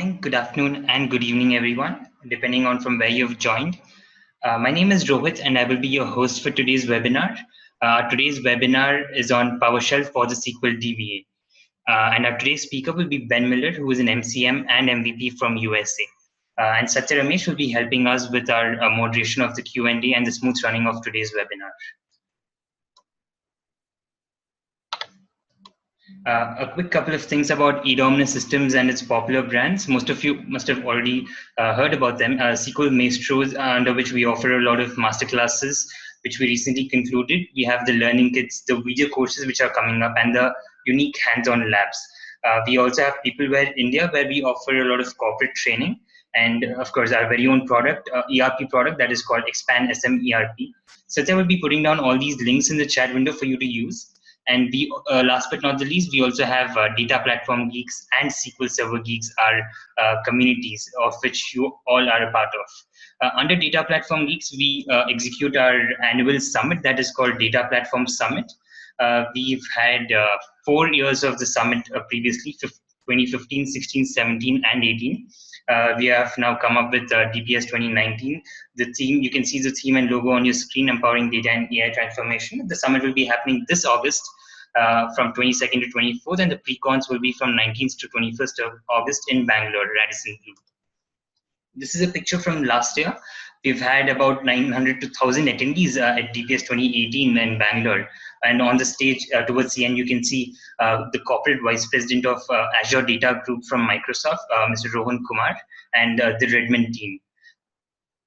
morning, good afternoon, and good evening, everyone, depending on from where you've joined. My name is Rohit, and I will be your host for today's webinar. Today's webinar is on PowerShell for the SQL DBA. And our today's speaker will be Ben Miller, who is an MCM and MVP from USA. And Satya Ramesh will be helping us with our moderation of the Q&A and the smooth running of today's webinar. A quick couple of things about eDomino Systems and its popular brands. Most of you must have already heard about them. SQL Maestros, under which we offer a lot of masterclasses, which we recently concluded. We have the learning kits, the video courses which are coming up, and the unique hands-on labs. We also have Peopleware India, where we offer a lot of corporate training. And of course, our very own product, ERP product that is called Expand SM ERP. Satya will be putting down all these links in the chat window for you to use. And we, last but not the least, we also have DataPlatformGeeks and SQL Server Geeks, our communities of which you all are a part of. Under DataPlatformGeeks, we execute our annual summit that is called Data Platform Summit. We've had 4 years of the summit previously, 2015, 16, 17, and 18. We have now come up with DPS 2019. The theme, you can see the theme and logo on your screen, Empowering Data and AI Transformation. The summit will be happening this August from 22nd to 24th, and the pre-cons will be from 19th to 21st of August in Bangalore, Radisson Blu. This is a picture from last year. We've had about 900 to 1,000 attendees at DPS 2018 in Bangalore. And on the stage towards the end, you can see the corporate vice president of Azure Data Group from Microsoft, Mr. Rohan Kumar, and the Redmond team.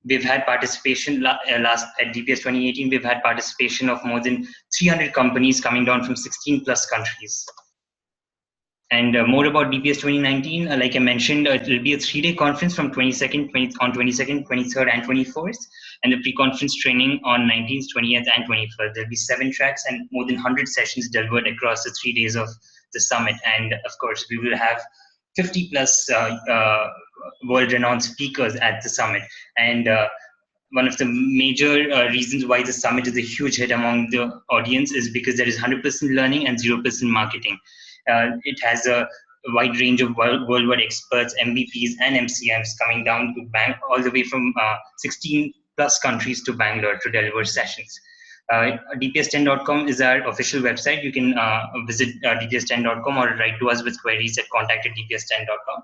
We've had participation last at DPS 2018. We've had participation of more than 300 companies coming down from 16 plus countries. And more about DPS 2019, like I mentioned, it will be a 3-day conference from 22nd, 23rd, and 24th, and the pre-conference training on 19th, 20th, and 21st. There'll be 7 tracks and more than 100 sessions delivered across the 3 days of the summit. And of course, we will have 50 plus world-renowned speakers at the summit. And one of the major reasons why the summit is a huge hit among the audience is because there is 100% learning and 0% marketing. It has a wide range of worldwide experts, MVPs, and MCMs coming down to all the way from 16 plus countries to Bangalore to deliver sessions. DPS10.com is our official website. You can visit DPS10.com or write to us with queries at contact@dps10.com.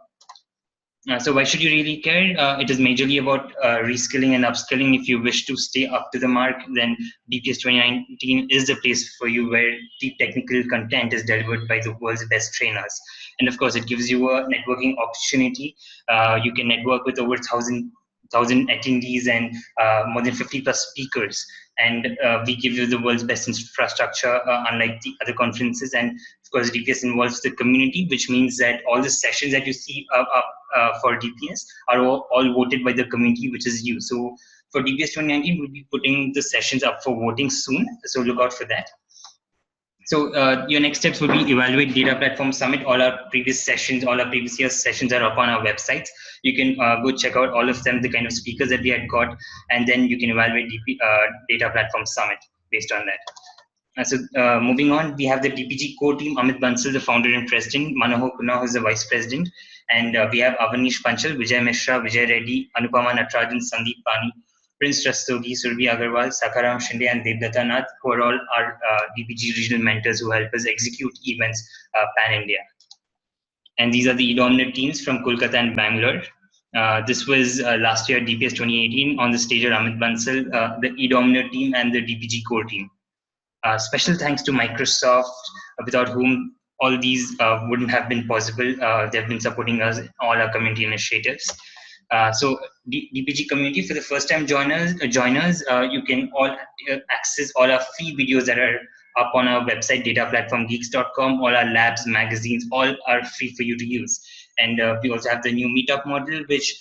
So why should you really care? It is majorly about reskilling and upskilling. If you wish to stay up to the mark, then DPS 2019 is the place for you, where deep technical content is delivered by the world's best trainers. And of course, it gives you a networking opportunity. You can network with over 1,000 attendees and more than 50 plus speakers. And we give you the world's best infrastructure, unlike the other conferences. And of course, DPS involves the community, which means that all the sessions that you see for DPS are all voted by the community, which is you. So for DPS 2019, we'll be putting the sessions up for voting soon. So look out for that. So your next steps will be evaluate Data Platform Summit. All our previous sessions, all our previous year's sessions are up on our websites. You can go check out all of them, the kind of speakers that we had got, and then you can evaluate Data Platform Summit based on that. So moving on, we have the DPG core team, Amit Bansal, the founder and president, Manohar Kunna, who's the vice president, and we have Avanish Panchal, Vijay Mishra, Vijay Reddy, Anupama Natarajan, Sandeep Pani, Prince Rastogi, Surabhi Agarwal, Sakaram Shinde, and Devdata Nath, who are all our DPG regional mentors who help us execute events pan-India. And these are the eDomino teams from Kolkata and Bangalore. This was last year, DPS 2018, on the stage of Amit Bansal, the eDomino team and the DPG core team. Special thanks to Microsoft, without whom all these wouldn't have been possible. They've been supporting us in all our community initiatives. So DPG community, for the first time joiners, you can all access all our free videos that are up on our website, DataPlatformGeeks.com. All our labs, magazines, all are free for you to use. And we also have the new meetup model, which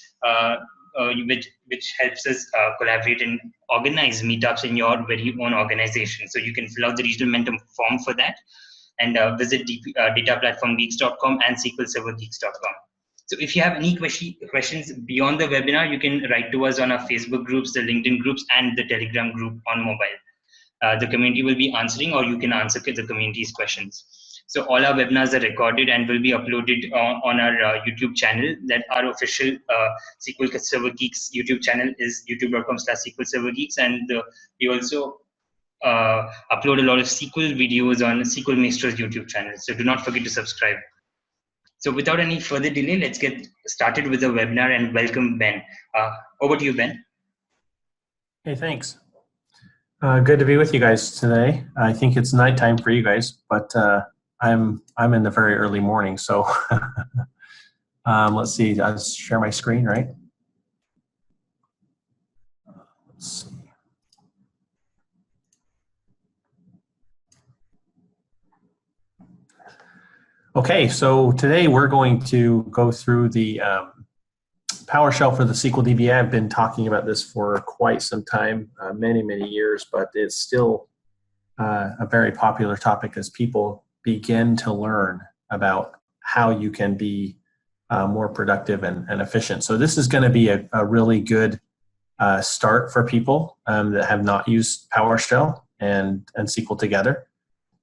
helps us collaborate and organize meetups in your very own organization. So you can fill out the regional mentor form for that, and visit DataPlatformGeeks.com and SQLServerGeeks.com. So if you have any questions beyond the webinar, you can write to us on our Facebook groups, the LinkedIn groups, and the Telegram group on mobile. The community will be answering, or you can answer the community's questions. So all our webinars are recorded and will be uploaded on our YouTube channel. That our official SQL Server Geeks YouTube channel is youtube.com/SQL Server Geeks, and we also upload a lot of SQL videos on SQL Maestro's YouTube channel. So do not forget to subscribe. So without any further delay, let's get started with the webinar and welcome Ben. Over to you, Ben. Hey, thanks. Good to be with you guys today. I think it's nighttime for you guys, but I'm in the very early morning. So let's see. I'll share my screen, right? Let's see. Okay, so today we're going to go through the PowerShell for the SQL DBA. I've been talking about this for quite some time, many years, but it's still a very popular topic as people begin to learn about how you can be more productive and efficient. So this is going to be a really good start for people that have not used PowerShell and SQL together.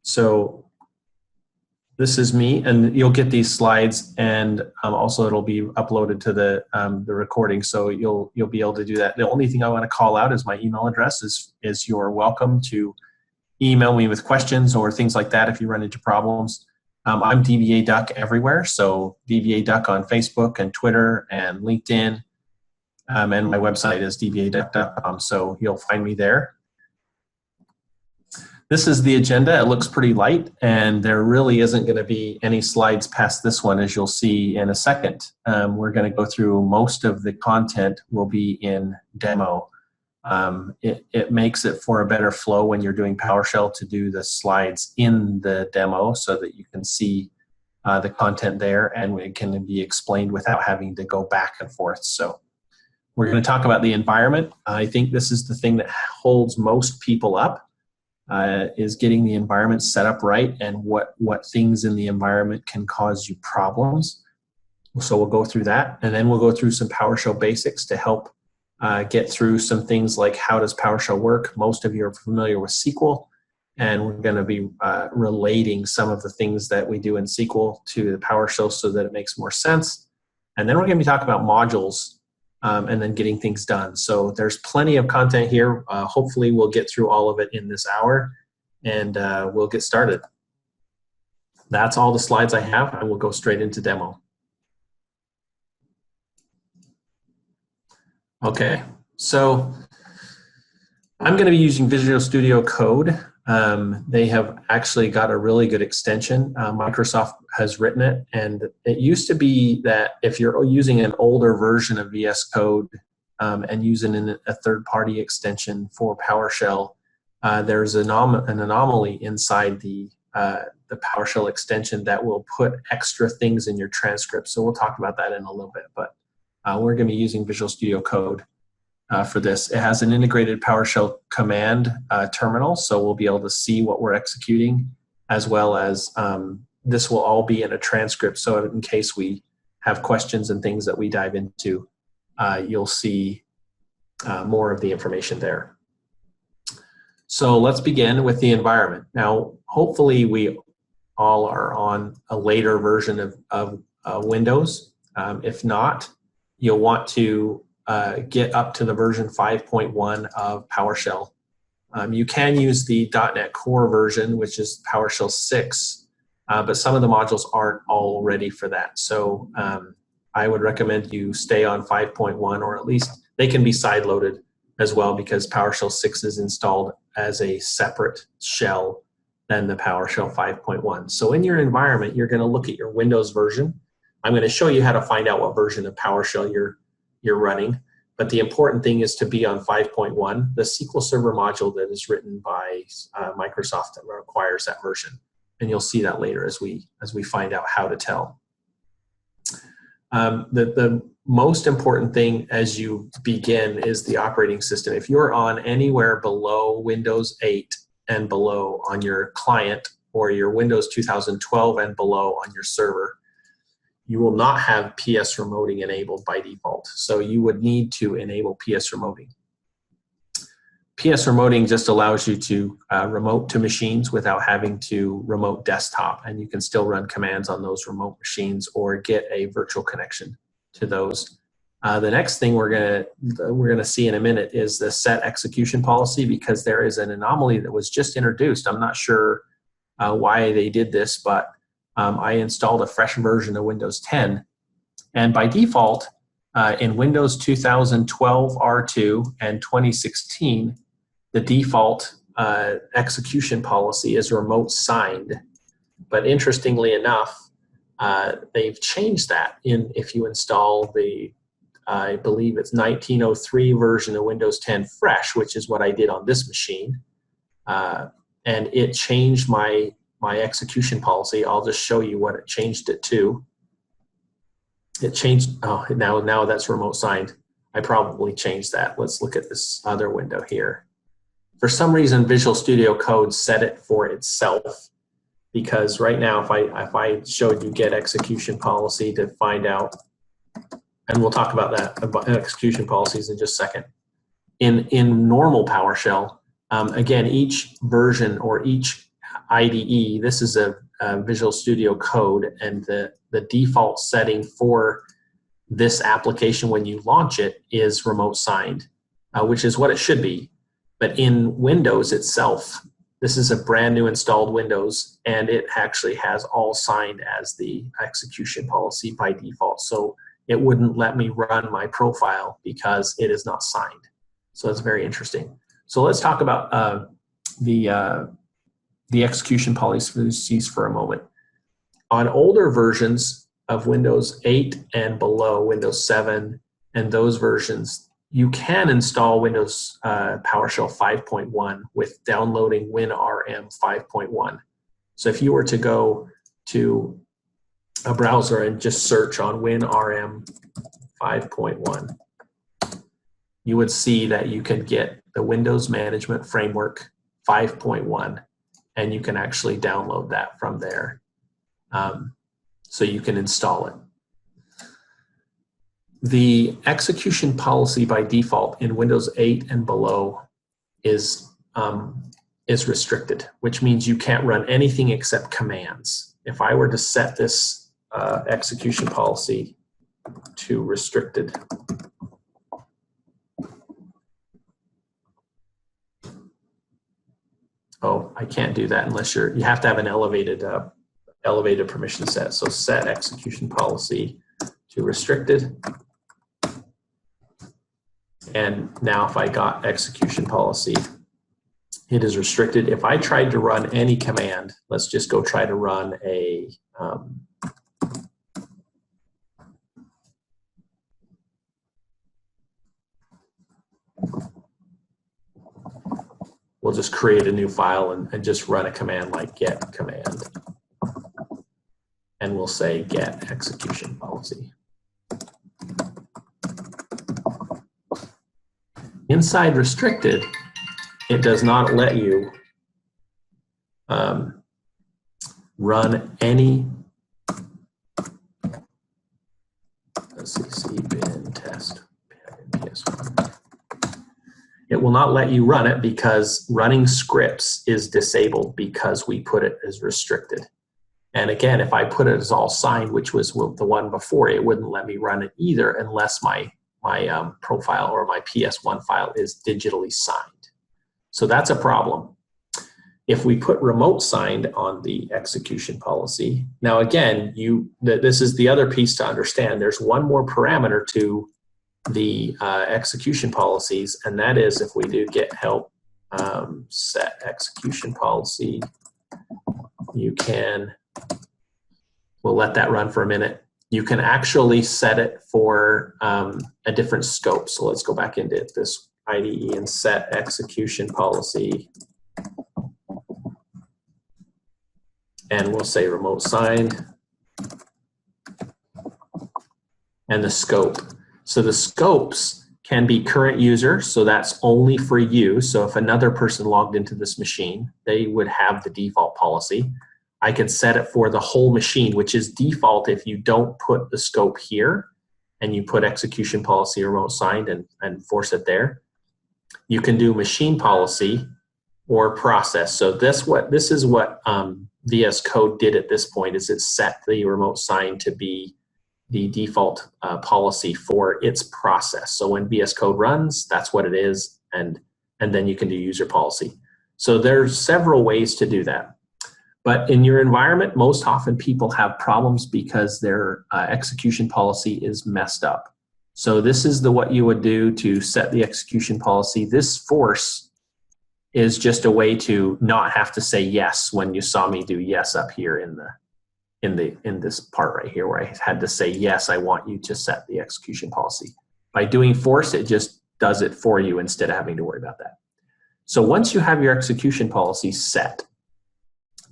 So this is me, and you'll get these slides, and also it'll be uploaded to the recording, so you'll be able to do that. The only thing I want to call out is my email address is you're welcome to email me with questions or things like that if you run into problems. I'm DBA Duck everywhere, so DBA Duck on Facebook and Twitter and LinkedIn, and my website is dbaduck.com, so you'll find me there. This is the agenda. It looks pretty light, and there really isn't going to be any slides past this one, as you'll see in a second. We're going to go through most of the content will be in demo. It makes it for a better flow when you're doing PowerShell to do the slides in the demo so that you can see the content there, and it can be explained without having to go back and forth. So we're going to talk about the environment. I think this is the thing that holds most people up. Is getting the environment set up right and what things in the environment can cause you problems. So we'll go through that, and then we'll go through some PowerShell basics to help get through some things like how does PowerShell work. Most of you are familiar with SQL, and we're going to be relating some of the things that we do in SQL to the PowerShell so that it makes more sense. And then we're going to be talking about modules and then getting things done. So there's plenty of content here. Hopefully we'll get through all of it in this hour, and we'll get started. That's all the slides I have, and we'll go straight into demo. Okay, so I'm going to be using Visual Studio Code. They have actually got a really good extension. Microsoft has written it, and it used to be that if you're using an older version of VS Code and using a third-party extension for PowerShell, there's an anomaly inside the PowerShell extension that will put extra things in your transcript. So we'll talk about that in a little bit, but we're going to be using Visual Studio Code for this. It has an integrated PowerShell command terminal, so we'll be able to see what we're executing, as well as this will all be in a transcript, so in case we have questions and things that we dive into, you'll see more of the information there. So let's begin with the environment. Now, hopefully we all are on a later version of Windows. If not, you'll want to get up to the version 5.1 of PowerShell. You can use the .NET Core version, which is PowerShell 6, but some of the modules aren't all ready for that. So I would recommend you stay on 5.1, or at least they can be side-loaded as well, because PowerShell 6 is installed as a separate shell than the PowerShell 5.1. So in your environment, you're going to look at your Windows version. I'm going to show you how to find out what version of PowerShell you're running. But the important thing is to be on 5.1. The SQL Server module that is written by Microsoft requires that version. And you'll see that later as we find out how to tell. The most important thing as you begin is the operating system. If you're on anywhere below Windows 8 and below on your client, or your Windows 2012 and below on your server, you will not have PS remoting enabled by default. So you would need to enable PS remoting. PS remoting just allows you to remote to machines without having to remote desktop, and you can still run commands on those remote machines or get a virtual connection to those. The next thing we're gonna see in a minute is the set execution policy, because there is an anomaly that was just introduced. I'm not sure why they did this, but I installed a fresh version of Windows 10, and by default in Windows 2012 R2 and 2016, the default execution policy is remote signed. But interestingly enough, they've changed that if you install the, I believe it's 1903 version of Windows 10 Fresh, which is what I did on this machine. And it changed my execution policy. I'll just show you what it changed it to. It changed, oh, now that's remote signed. I probably changed that. Let's look at this other window here. For some reason, Visual Studio Code set it for itself, because right now, if I showed you get execution policy to find out, and we'll talk about that, about execution policies in just a second. In normal PowerShell, again, each version or each IDE, this is a Visual Studio Code, and the default setting for this application when you launch it is remote signed, which is what it should be. But in Windows itself, this is a brand new installed Windows, and it actually has all signed as the execution policy by default. So it wouldn't let me run my profile because it is not signed. So it's very interesting. So let's talk about the execution policies for a moment. On older versions of Windows 8 and below, Windows 7 and those versions, you can install Windows PowerShell 5.1 with downloading WinRM 5.1. So if you were to go to a browser and just search on WinRM 5.1, you would see that you can get the Windows Management Framework 5.1, and you can actually download that from there. So you can install it. The execution policy by default in Windows 8 and below is restricted, which means you can't run anything except commands. If I were to set this execution policy to restricted, oh, I can't do that unless you have to have an elevated permission set. So set execution policy to restricted. And now if I got execution policy, it is restricted. If I tried to run any command, let's just go try to run a we'll just create a new file and just run a command like get command. And we'll say get execution policy. Inside restricted, it does not let you run any, let's see, cbin test PS1. It will not let you run it because running scripts is disabled because we put it as restricted. And again, if I put it as all signed, which was the one before, it wouldn't let me run it either unless my profile or my PS1 file is digitally signed. So that's a problem. If we put remote signed on the execution policy, now again, this is the other piece to understand. There's one more parameter to the execution policies, and that is if we do get help set execution policy, you can, we'll let that run for a minute. You can actually set it for a different scope. So let's go back into this IDE and set execution policy. And we'll say remote signed. And the scope. So the scopes can be current user, so that's only for you. So if another person logged into this machine, they would have the default policy. I could set it for the whole machine, which is default if you don't put the scope here and you put execution policy remote signed and force it there. You can do machine policy or process. So this is what VS Code did at this point, is it set the remote sign to be the default policy for its process. So when VS Code runs, that's what it is, and then you can do user policy. So there's several ways to do that. But in your environment, most often people have problems because their execution policy is messed up. So this is what you would do to set the execution policy. This force is just a way to not have to say yes when you saw me do yes up here in this part right here where I had to say yes, I want you to set the execution policy. By doing force, it just does it for you instead of having to worry about that. So once you have your execution policy set,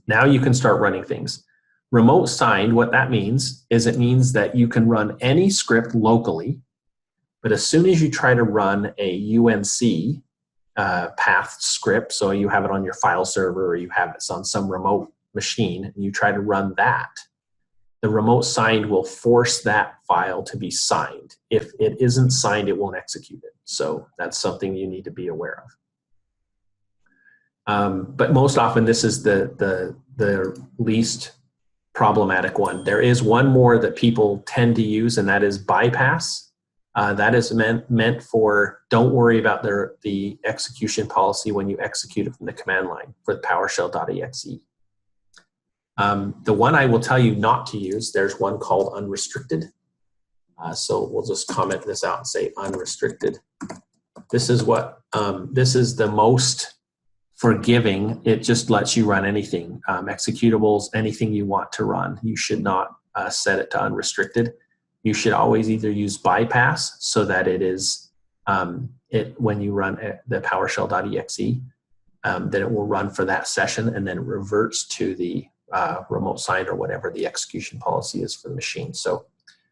now you can start running things. Remote signed, what that means is it means that you can run any script locally, but as soon as you try to run a UNC path script, so you have it on your file server or you have it on some remote machine, and you try to run that, the remote signed will force that file to be signed. If it isn't signed, it won't execute it. So that's something you need to be aware of. But most often this is the least problematic one. There is one more that people tend to use, and that is bypass. That is meant for, don't worry about the execution policy when you execute it from the command line for the PowerShell.exe. The one I will tell you not to use, there's one called unrestricted. So we'll just comment this out and say unrestricted. This is this is the most forgiving. It just lets you run anything, executables, anything you want to run. You should not set it to unrestricted. You should always either use bypass so that it is, when you run the PowerShell.exe, then it will run for that session and then it reverts to the remote sign or whatever the execution policy is for the machine. So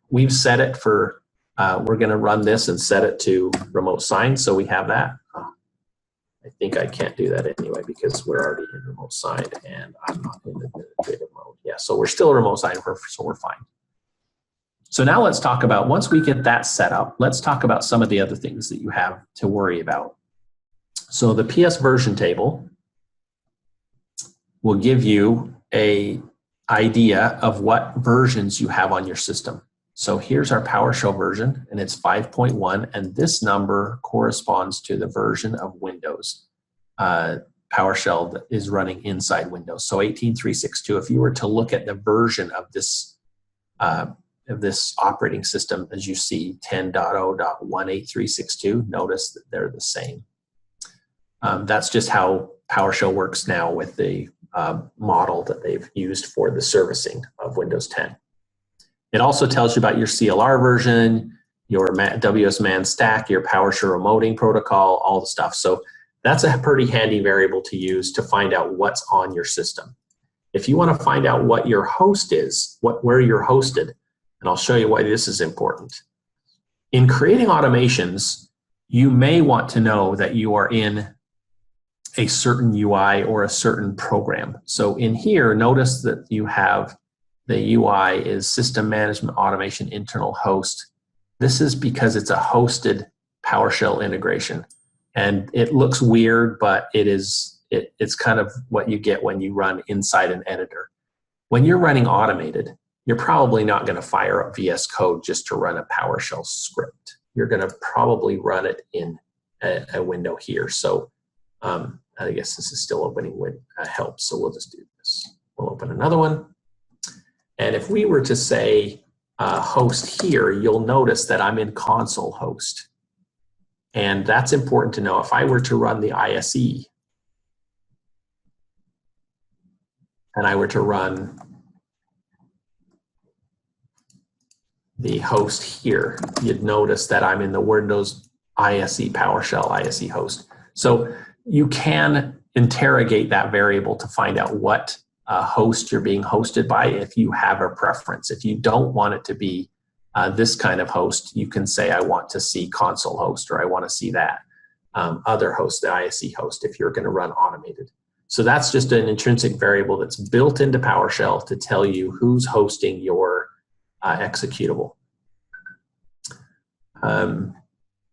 we've set it for, we're going to run this and set it to remote sign. So we have that. I think I can't do that anyway because we're already in remote sign and I'm not in administrative mode. Yeah, so we're still remote sign, so we're fine. So now let's talk about, once we get that set up, let's talk about some of the other things that you have to worry about. So the PS version table will give you an idea of what versions you have on your system. So here's our PowerShell version, and it's 5.1, and this number corresponds to the version of Windows. PowerShell that is running inside Windows. So 18.362, if you were to look at the version of this operating system, as you see, 10.0.18362, notice that they're the same. That's just how PowerShell works now with the model that they've used for the servicing of Windows 10. It also tells you about your CLR version, your WSMan stack, your PowerShell remoting protocol, all the stuff. So that's a pretty handy variable to use to find out what's on your system. If you want to find out what your host is, where you're hosted, and I'll show you why this is important. In creating automations, you may want to know that you are in a certain UI or a certain program. So in here, notice that you have the UI is System Management Automation Internal Host. This is because it's a hosted PowerShell integration. And it looks weird, but it's kind of what you get when you run inside an editor. When you're running automated, you're probably not going to fire up VS Code just to run a PowerShell script. You're going to probably run it in a window here. So I guess this is still opening with help. So we'll just do this. We'll open another one. And if we were to say host here, you'll notice that I'm in console host. And that's important to know. If I were to run the ISE and I were to run the host here, you'd notice that I'm in the Windows ISE PowerShell ISE host. So you can interrogate that variable to find out what host you're being hosted by if you have a preference. If you don't want it to be this kind of host, you can say I want to see console host or I want to see that other host, the ISE host, if you're going to run automated. So that's just an intrinsic variable that's built into PowerShell to tell you who's hosting your executable.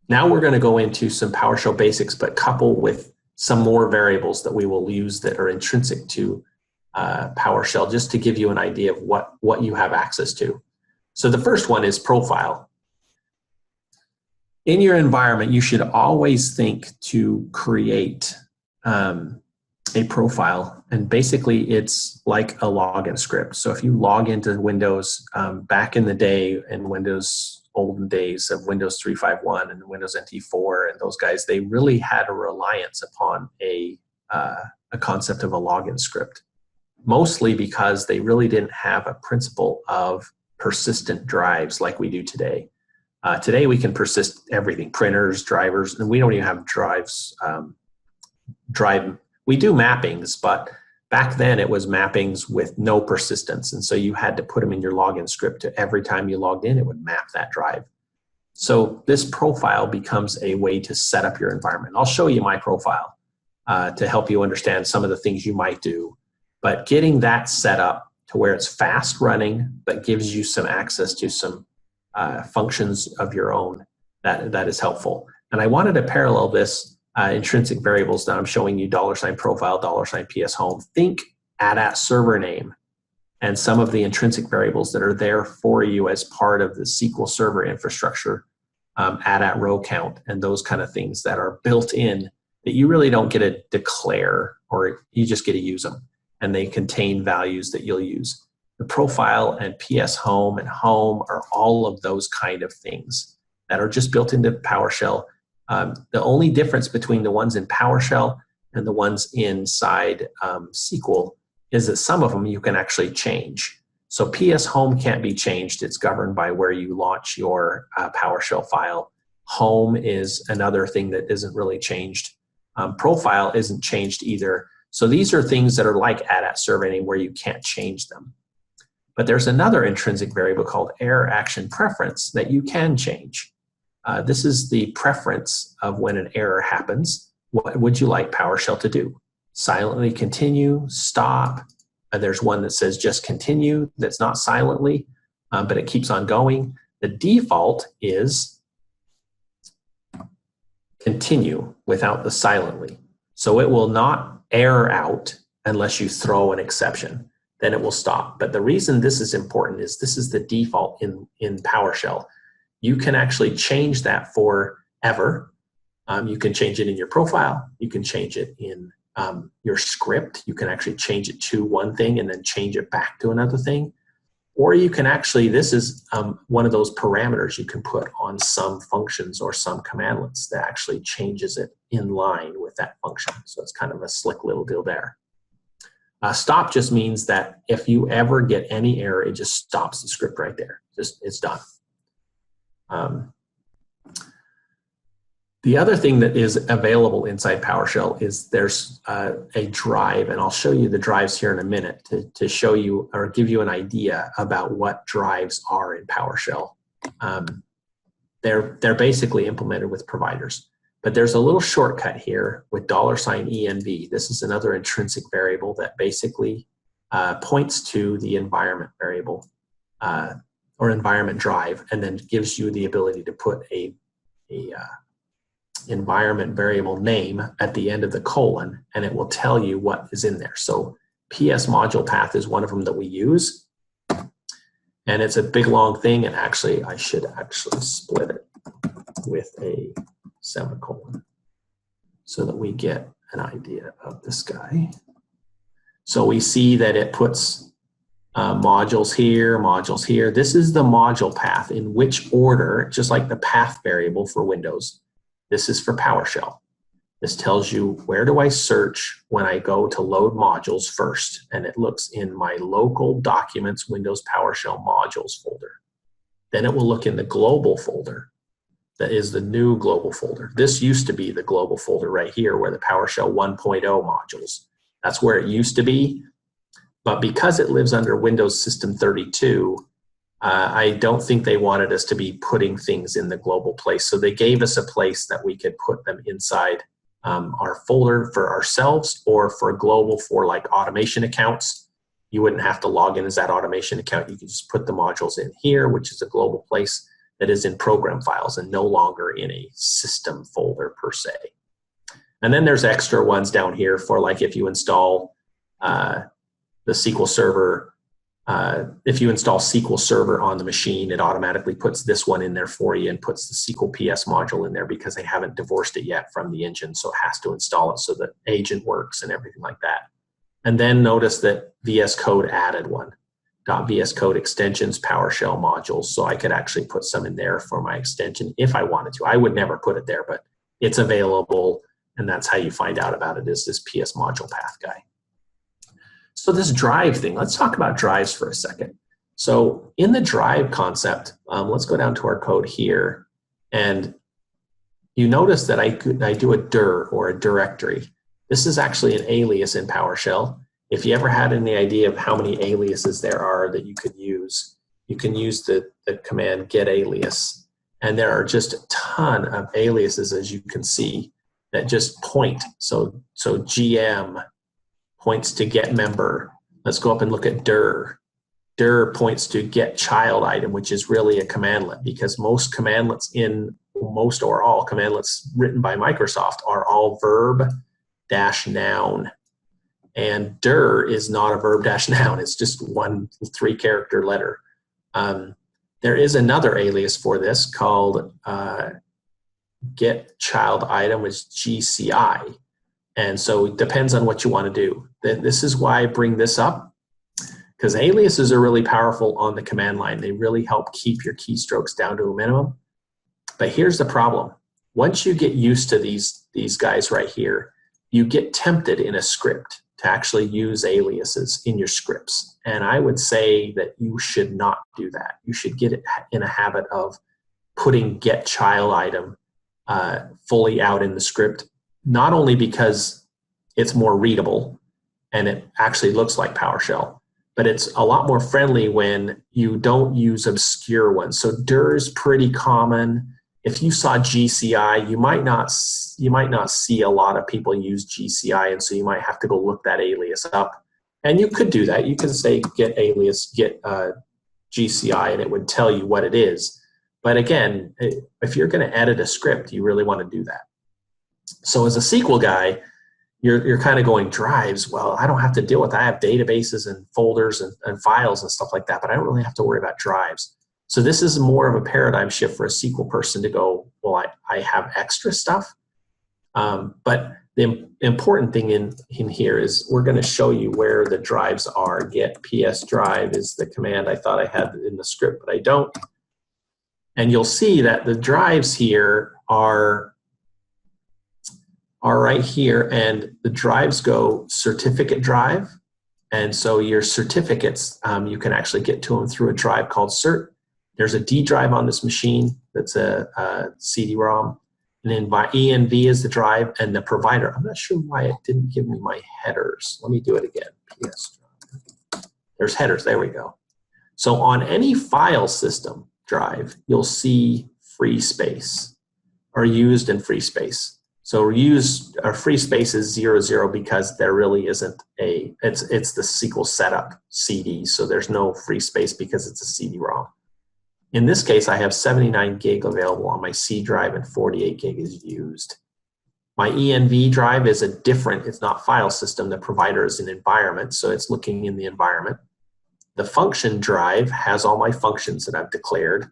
Now we're going to go into some PowerShell basics, but coupled with some more variables that we will use that are intrinsic to PowerShell, just to give you an idea of what you have access to. So the first one is profile. In your environment, you should always think to create a profile, and basically it's like a login script. So if you log into Windows back in the day, in Windows olden days of Windows 3.5.1 and Windows NT4 and those guys, they really had a reliance upon a concept of a login script, mostly because they really didn't have a principle of persistent drives like we do today. Today we can persist everything, printers, drivers, and we don't even have drives. We do mappings, but back then it was mappings with no persistence. And so you had to put them in your login script to every time you logged in, it would map that drive. So this profile becomes a way to set up your environment. I'll show you my profile to help you understand some of the things you might do. But getting that set up to where it's fast running, but gives you some access to some functions of your own, that is helpful. And I wanted to parallel this intrinsic variables that I'm showing you, $profile, $PS home. Think AT server name and some of the intrinsic variables that are there for you as part of the SQL Server infrastructure, AT row count, and those kind of things that are built in that you really don't get to declare, or you just get to use them, and they contain values that you'll use. The profile and PS home and home are all of those kind of things that are just built into PowerShell. The only difference between the ones in PowerShell and the ones inside SQL is that some of them you can actually change. So PS home can't be changed. It's governed by where you launch your PowerShell file. Home is another thing that isn't really changed. Profile isn't changed either. So these are things that are like AT server name where you can't change them. But there's another intrinsic variable called error action preference that you can change. This is the preference of when an error happens. What would you like PowerShell to do? Silently continue, stop. There's one that says just continue, that's not silently, but it keeps on going. The default is continue without the silently. So it will not error out unless you throw an exception. Then it will stop. But the reason this is important is this is the default in PowerShell. You can actually change that forever. You can change it in your profile. You can change it in your script. You can actually change it to one thing and then change it back to another thing. Or you can actually, this is one of those parameters you can put on some functions or some commandlets that actually changes it in line with that function. So it's kind of a slick little deal there. Stop just means that if you ever get any error, it just stops the script right there. It's done. The other thing that is available inside PowerShell is there's a drive, and I'll show you the drives here in a minute to show you or give you an idea about what drives are in PowerShell. They're basically implemented with providers, but there's a little shortcut here with $env. This is another intrinsic variable that basically points to the environment variable or environment drive, and then gives you the ability to put a environment variable name at the end of the colon, and it will tell you what is in there. So PS module path is one of them that we use, and it's a big long thing, and actually I should actually split it with a semicolon so that we get an idea of this guy. So we see that it puts modules here, modules here. This is the module path in which order, just like the path variable for Windows. This is for PowerShell. This tells you where do I search when I go to load modules first, and it looks in my local documents Windows PowerShell modules folder. Then it will look in the global folder. That is the new global folder. This used to be the global folder right here where the PowerShell 1.0 modules. That's where it used to be. But because it lives under Windows System 32, I don't think they wanted us to be putting things in the global place. So they gave us a place that we could put them inside our folder for ourselves, or for global for like automation accounts. You wouldn't have to log in as that automation account. You can just put the modules in here, which is a global place that is in program files and no longer in a system folder per se. And then there's extra ones down here for like if you install the SQL Server. If you install SQL Server on the machine, it automatically puts this one in there for you and puts the SQL PS module in there because they haven't divorced it yet from the engine, so it has to install it so that agent works and everything like that. And then notice that VS Code added one. .VS Code extensions, PowerShell modules, so I could actually put some in there for my extension if I wanted to. I would never put it there, but it's available, and that's how you find out about it, is this PS module path guy. So this drive thing, let's talk about drives for a second. So in the drive concept, let's go down to our code here, and you notice that I do a dir or a directory. This is actually an alias in PowerShell. If you ever had any idea of how many aliases there are that you could use, you can use the command get alias. And there are just a ton of aliases, as you can see, that just point. So GM points to get member. Let's go up and look at dir. Dir points to get child item, which is really a commandlet, because most commandlets most or all commandlets written by Microsoft are all verb-noun. And dir is not a verb-noun. It's just one 3-character letter. There is another alias for this called get child item, is GCI. And so it depends on what you want to do. This is why I bring this up, because aliases are really powerful on the command line. They really help keep your keystrokes down to a minimum. But here's the problem. Once you get used to these guys right here, you get tempted in a script to actually use aliases in your scripts. And I would say that you should not do that. You should get in a habit of putting get child item fully out in the script, not only because it's more readable and it actually looks like PowerShell, but it's a lot more friendly when you don't use obscure ones. So dir is pretty common. If you saw GCI, you might not see a lot of people use GCI, and so you might have to go look that alias up. And you could do that. You can say get alias, get GCI, and it would tell you what it is. But again, if you're going to edit a script, you really want to do that. So as a SQL guy, you're kind of going drives. Well, I don't have to deal with that. I have databases and folders and files and stuff like that, but I don't really have to worry about drives. So this is more of a paradigm shift for a SQL person to go, well, I have extra stuff. But the important thing in here is we're going to show you where the drives are. Get PS drive is the command I thought I had in the script, but I don't. And you'll see that the drives here are right here, and the drives go certificate drive. And so your certificates, you can actually get to them through a drive called cert. There's a D drive on this machine that's a CD-ROM. And then by ENV is the drive, and the provider. I'm not sure why it didn't give me my headers. Let me do it again. PS drive. There's headers. There we go. So on any file system drive, you'll see free space or used in free space. So used or free space is 00 because there really isn't it's the SQL setup CD. So there's no free space because it's a CD-ROM. In this case, I have 79 gig available on my C drive and 48 gig is used. My ENV drive is it's not file system. The provider is an environment, so it's looking in the environment. The function drive has all my functions that I've declared,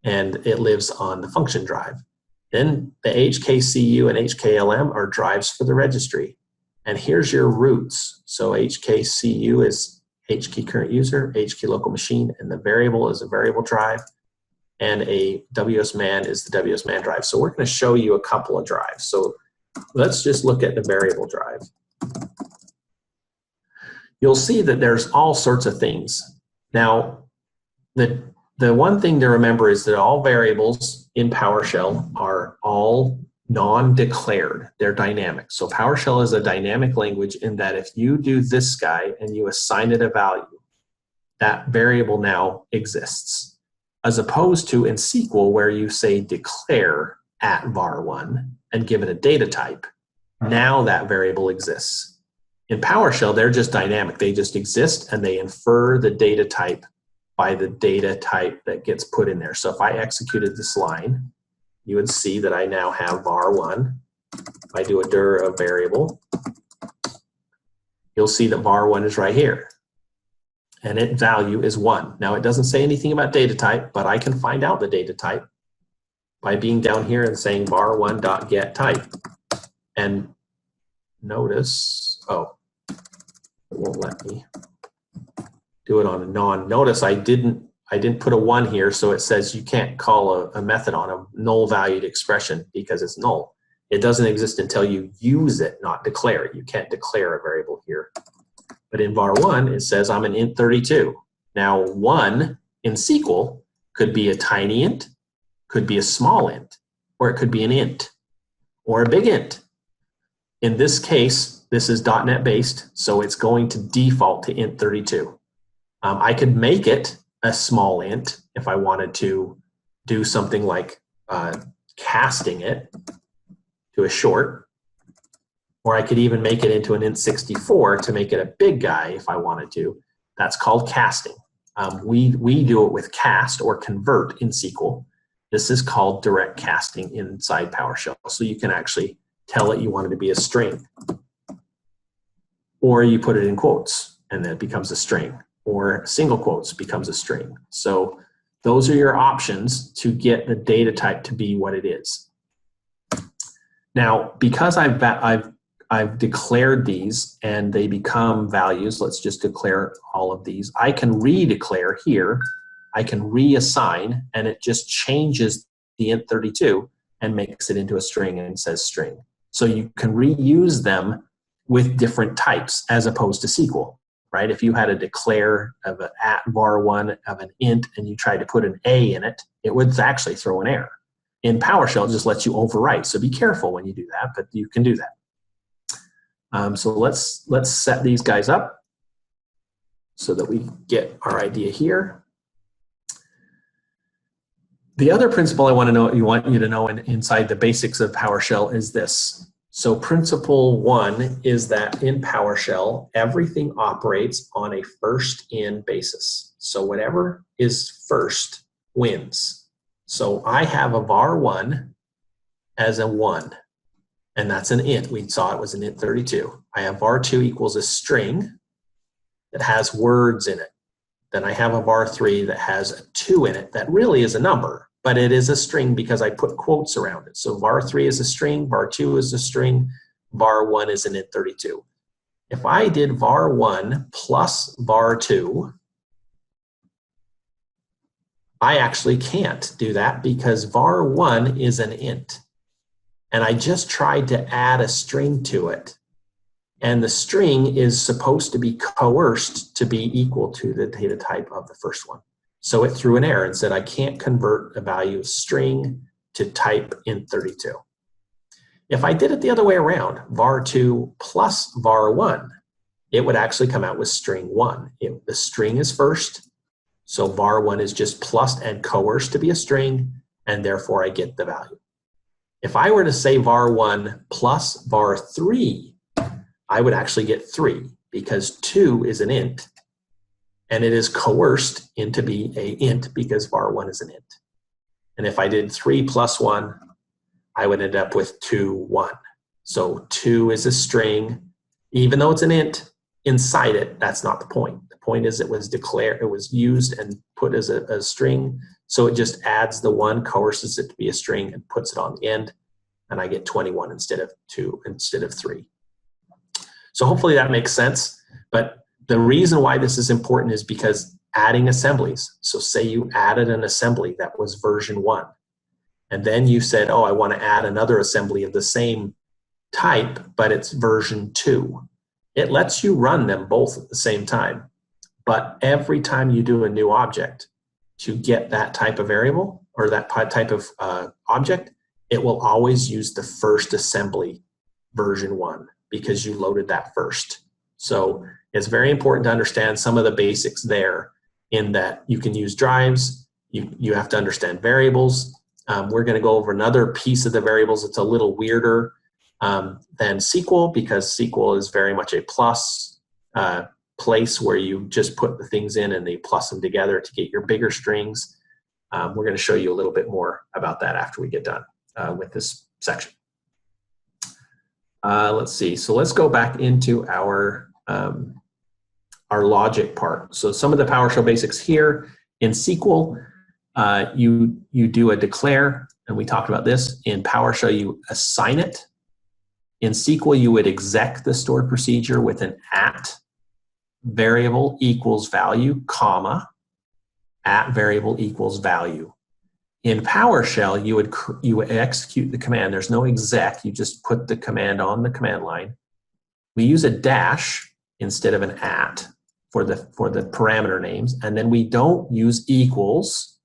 and it lives on the function drive. Then the HKCU and HKLM are drives for the registry. And here's your roots. So HKCU is HKey current user, HKey local machine, and the variable is a variable drive. And a WSMan is the WSMan drive. So we're going to show you a couple of drives. So let's just look at the variable drive. You'll see that there's all sorts of things. Now, the one thing to remember is that all variables in PowerShell are all non-declared. They're dynamic. So PowerShell is a dynamic language in that if you do this guy and you assign it a value, that variable now exists. As opposed to in SQL where you say declare at var1 and give it a data type, now that variable exists. In PowerShell, they're just dynamic. They just exist and they infer the data type by the data type that gets put in there. So if I executed this line, you would see that I now have var1. If I do a dir of variable, you'll see that var1 is right here. And its value is 1. Now, it doesn't say anything about data type, but I can find out the data type by being down here and saying var1.getType. And notice, oh, it won't let me do it on a non. Notice I didn't put a 1 here, so it says you can't call a method on a null valued expression because it's null. It doesn't exist until you use it, not declare it. You can't declare a variable here. But in var1, it says I'm an int 32. Now, 1 in SQL could be a tiny int, could be a small int, or it could be an int, or a big int. In this case, this is .NET based, so it's going to default to int 32. I could make it a small int if I wanted to do something like casting it to a short, or I could even make it into an int 64 to make it a big guy if I wanted to. That's called casting. We do it with cast or convert in SQL. This is called direct casting inside PowerShell. So you can actually tell it you want it to be a string. Or you put it in quotes and then it becomes a string. Or single quotes becomes a string. So those are your options to get the data type to be what it is. Now, because I've declared these and they become values, let's just declare all of these. I can redeclare here, I can reassign, and it just changes the int 32 and makes it into a string and says string. So you can reuse them with different types as opposed to SQL, right? If you had a declare of an at var1 of an int and you tried to put an a in it, it would actually throw an error. In PowerShell, it just lets you overwrite. So be careful when you do that, but you can do that. So let's set these guys up so that we get our idea here. The other principle I want you to know inside the basics of PowerShell is this. So principle 1 is that in PowerShell, everything operates on a first in basis. So whatever is first wins. So I have a var1 as a 1. And that's an int. We saw it was an int 32. I have var2 equals a string that has words in it. Then I have a var3 that has a 2 in it that really is a number, but it is a string because I put quotes around it. So var3 is a string, var2 is a string, var1 is an int 32. If I did var1 plus var2, I actually can't do that because var1 is an int. And I just tried to add a string to it. And the string is supposed to be coerced to be equal to the data type of the first one. So it threw an error and said, I can't convert a value of string to type int 32. If I did it the other way around, var2 plus var1, it would actually come out with string 1. The string is first, so var1 is just plussed and coerced to be a string, and therefore I get the value. If I were to say var1 plus var3, I would actually get 3 because 2 is an int and it is coerced into be a int because var1 is an int. And if I did 3 plus 1, I would end up with 2, 1. So 2 is a string. Even though it's an int, inside it, that's not the point. The point is it was declared, it was used and put as a string. So it just adds the 1, coerces it to be a string, and puts it on the end, and I get 21 instead of 2, instead of 3. So hopefully that makes sense. But the reason why this is important is because adding assemblies. So say you added an assembly that was version 1, and then you said, oh, I want to add another assembly of the same type, but it's version 2. It lets you run them both at the same time. But every time you do a new object, to get that type of variable or that type of object, it will always use the first assembly version 1 because you loaded that first. So it's very important to understand some of the basics there in that you can use drives, you have to understand variables. We're going to go over another piece of the variables that's a little weirder than SQL because SQL is very much a plus place where you just put the things in and they plus them together to get your bigger strings. We're going to show you a little bit more about that after we get done with this section. Let's see. So let's go back into our logic part. So some of the PowerShell basics here in SQL, you do a declare, and we talked about this. In PowerShell, you assign it. In SQL, you would exec the stored procedure with an at variable equals value, comma, at variable equals value. In PowerShell, you would execute the command. There's no exec. You just put the command on the command line. We use a dash instead of an at for the parameter names, and then we don't use equals.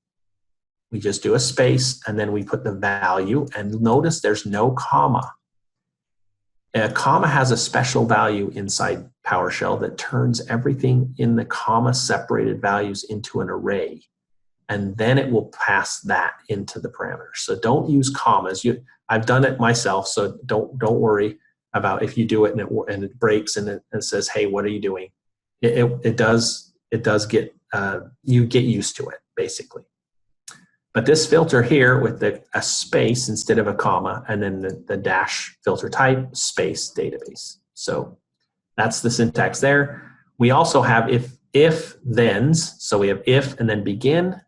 We just do a space, and then we put the value. And notice there's no comma. A comma has a special value inside PowerShell that turns everything in the comma separated values into an array. And then it will pass that into the parameters. So don't use commas. I've done it myself, so don't worry about if you do it and it breaks and it says, "Hey, what are you doing?" It does get you get used to it basically. But this filter here with a space instead of a comma, and then the dash filter type, space, database. So that's the syntax there. We also have if thens. So we have if and then begin,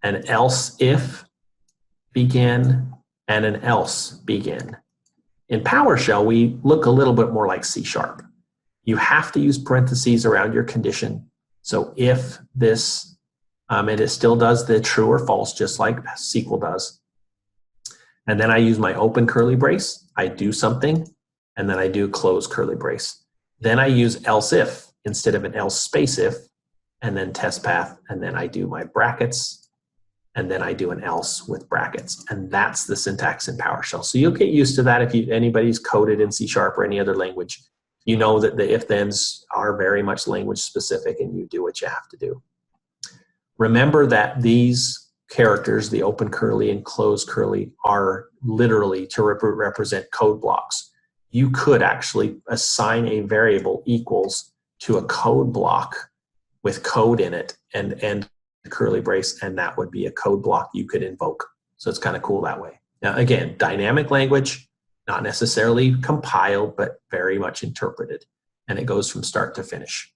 an else if begin, and an else begin. In PowerShell, we look a little bit more like C#. You have to use parentheses around your condition. So if this, and it still does the true or false, just like SQL does. And then I use my open curly brace. I do something, and then I do close curly brace. Then I use else if instead of an else space if, and then test path, and then I do my brackets, and then I do an else with brackets. And that's the syntax in PowerShell. So you'll get used to that if anybody's coded in C# or any other language. You know that the if-thens are very much language specific, and you do what you have to do. Remember that these characters, the open curly and close curly, are literally to represent code blocks. You could actually assign a variable equals to a code block with code in it and curly brace, and that would be a code block you could invoke. So it's kind of cool that way. Now, again, dynamic language, not necessarily compiled, but very much interpreted, and it goes from start to finish.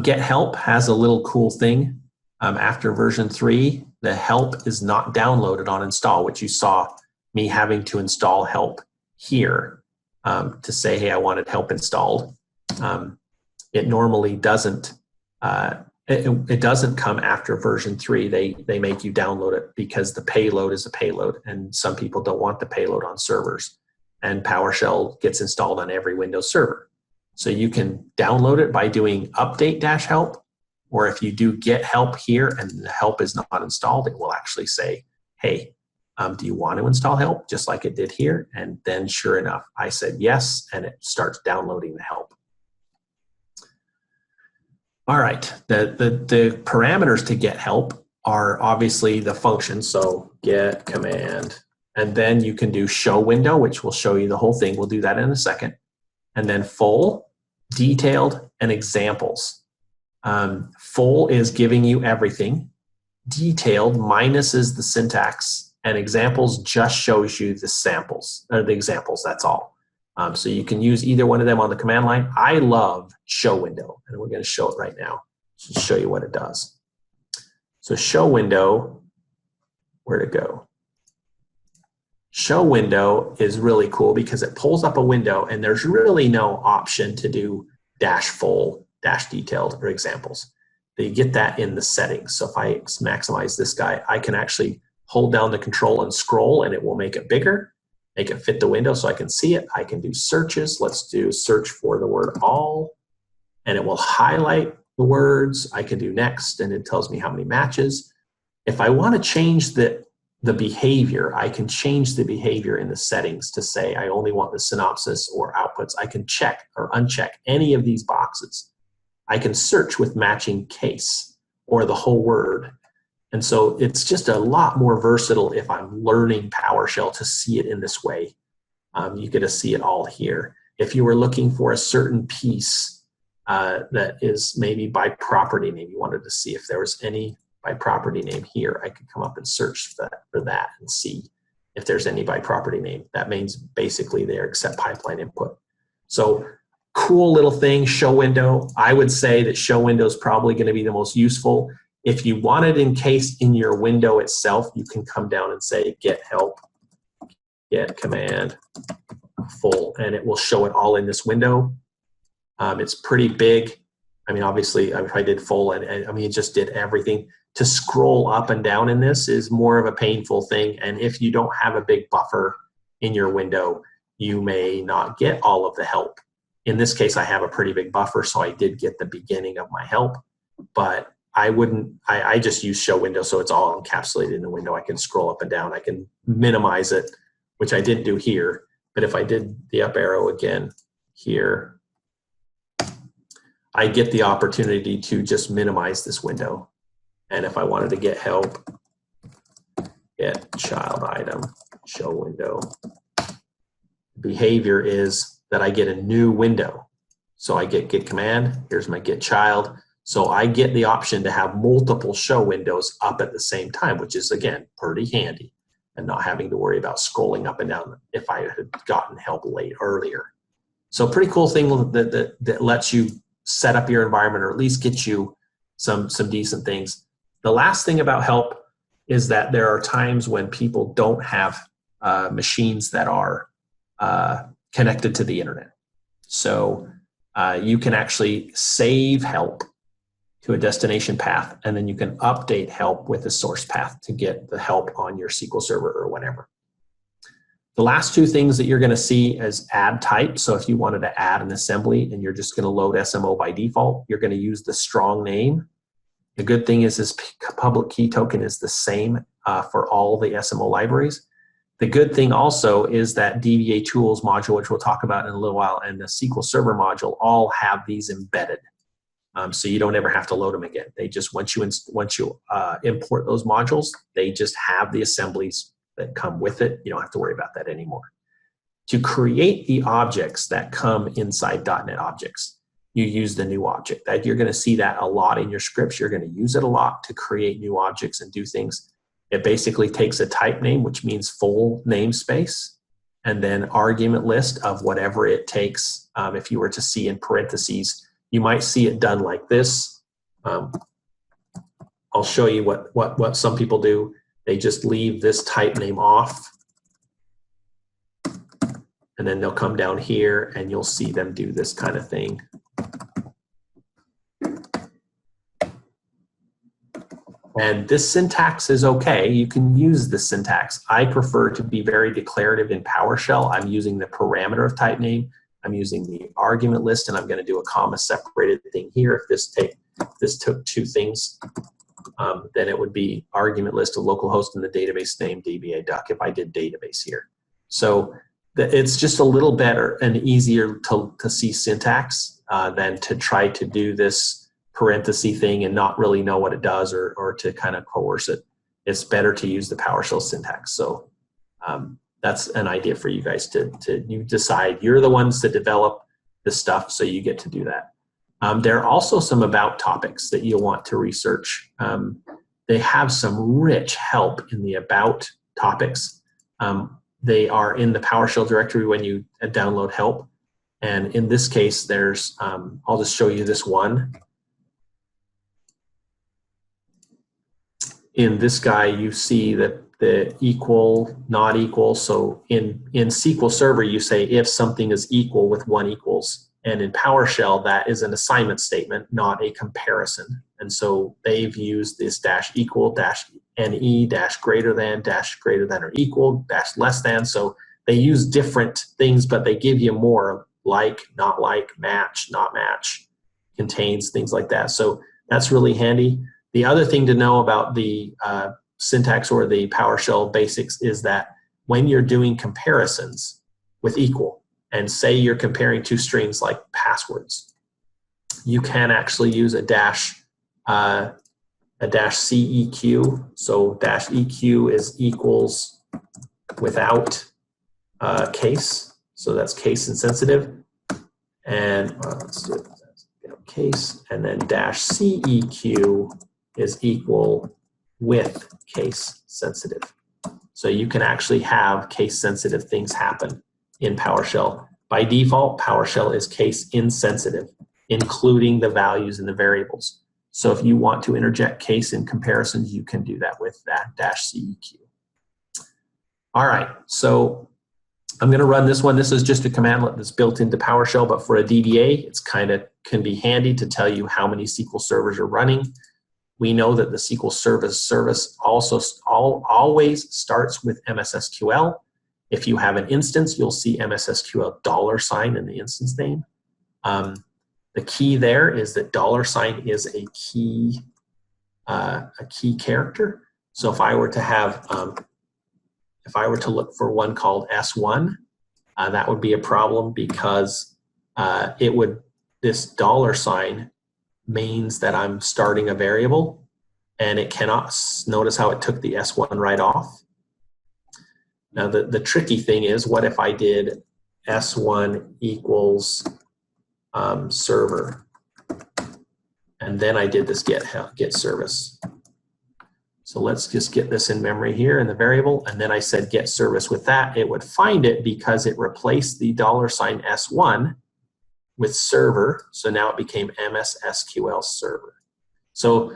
Get help has a little cool thing. After version 3, the help is not downloaded on install, which you saw me having to install help here to say, hey, I wanted help installed. It normally doesn't. It doesn't come after version 3. They make you download it because the payload is a payload, and some people don't want the payload on servers. And PowerShell gets installed on every Windows server. So you can download it by doing update-help, or if you do get help here and the help is not installed, it will actually say, hey, do you want to install help? Just like it did here. And then sure enough, I said yes, and it starts downloading the help. All right, the parameters to get help are obviously the function, so get command. And then you can do show window, which will show you the whole thing. We'll do that in a second. And then full, detailed, and examples. Full is giving you everything. Detailed minuses the syntax, and examples just shows you the samples, or the examples, that's all. So you can use either one of them on the command line. I love show window, and we're going to show it right now to show you what it does. So show window, where'd it go? Show window is really cool because it pulls up a window and there's really no option to do dash full, dash detailed, or examples. You get that in the settings. So if I maximize this guy, I can actually hold down the control and scroll, and it will make it bigger, make it fit the window so I can see it. I can do searches. Let's do search for the word all, and it will highlight the words. I can do next, and it tells me how many matches. If I want to change the behavior, I can change the behavior in the settings to say I only want the synopsis or outputs. I can check or uncheck any of these boxes. I can search with matching case or the whole word. And so it's just a lot more versatile if I'm learning PowerShell to see it in this way. You get to see it all here. if you were looking for a certain piece that is maybe by property name, you wanted to see if there was any by property name here, I could come up and search for that and see if there's any by property name. That means basically they accept pipeline input. So cool little thing, show window. I would say that show window is probably going to be the most useful. If you want it encased in your window itself, you can come down and say get help, get command full, and it will show it all in this window. It's pretty big. I mean, obviously, if I did full, and I mean, it just did everything. To scroll up and down in this is more of a painful thing, and if you don't have a big buffer in your window, you may not get all of the help. In this case, I have a pretty big buffer, so I did get the beginning of my help, but I just use show window, so it's all encapsulated in the window. I can scroll up and down. I can minimize it, which I didn't do here, but if I did the up arrow again here, I get the opportunity to just minimize this window. And if I wanted to get help, get child item, show window. Behavior is that I get a new window. So I get command, here's my get child. So I get the option to have multiple show windows up at the same time, which is, again, pretty handy, and not having to worry about scrolling up and down if I had gotten help earlier. So pretty cool thing that lets you set up your environment, or at least get you some decent things. The last thing about help is that there are times when people don't have machines that are connected to the internet. So you can actually save help to a destination path, and then you can update help with the source path to get the help on your SQL Server or whatever. The last two things that you're going to see is add type. So if you wanted to add an assembly and you're just going to load SMO by default, you're going to use the strong name. The good thing is this public key token is the same for all the SMO libraries. The good thing also is that DBA tools module, which we'll talk about in a little while, and the SQL Server module all have these embedded. So you don't ever have to load them again. They just, once you import those modules, they just have the assemblies that come with it. You don't have to worry about that anymore. To create the objects that come inside .NET Objects, you use the new object. That you're going to see that a lot in your scripts. You're going to use it a lot to create new objects and do things. It basically takes a type name, which means full namespace, and then argument list of whatever it takes. If you were to see in parentheses, you might see it done like this. I'll show you what some people do. They just leave this type name off, and then they'll come down here and you'll see them do this kind of thing. And this syntax is okay. You can use this syntax. I prefer to be very declarative in PowerShell. I'm using the parameter of type name. I'm using the argument list, and I'm going to do a comma separated thing here. If this took two things, then it would be argument list of localhost and the database name DBA duck if I did database here. So it's just a little better and easier to see syntax than to try to do this parenthesis thing and not really know what it does, or to kind of coerce it. It's better to use the PowerShell syntax. So that's an idea for you guys you decide. You're the ones that develop the stuff, so you get to do that. There are also some about topics that you'll want to research. They have some rich help in the about topics. They are in the PowerShell directory when you download help. And in this case, there's, I'll just show you this one. In this guy, you see that the equal, not equal. So in SQL Server, you say if something is equal with one equals. And in PowerShell, that is an assignment statement, not a comparison. And so they've used this dash equal, dash NE, dash greater than or equal, dash less than. So they use different things, but they give you more, like, not like, match, not match, contains, things like that. So that's really handy. The other thing to know about the syntax or the PowerShell basics is that when you're doing comparisons with equal, and say you're comparing two strings like passwords, you can actually use a dash CEQ. So dash EQ is equals without case. So that's case insensitive. And let's do it. Case, and then dash CEQ is equal with case sensitive. So you can actually have case sensitive things happen in PowerShell. By default, PowerShell is case insensitive, including the values and the variables. So if you want to interject case in comparisons, you can do that with that dash CEQ. All right, so I'm going to run this one. This is just a commandlet that's built into PowerShell, but for a DBA, it's kind of can be handy to tell you how many SQL servers are running. We know that the SQL service also always starts with MS-SQL. If you have an instance, you'll see MS-SQL $ in the instance name. The key there is that $ is a key character. So if I were to have look for one called S1, that would be a problem because this $ means that I'm starting a variable, and it cannot notice how it took the S1 right off. Now the tricky thing is, what if I did S1 equals server, and then I did this get service. So let's just get this in memory here in the variable, and then I said get service with that. It would find it because it replaced the $S1 with server, so now it became MS-SQL Server. So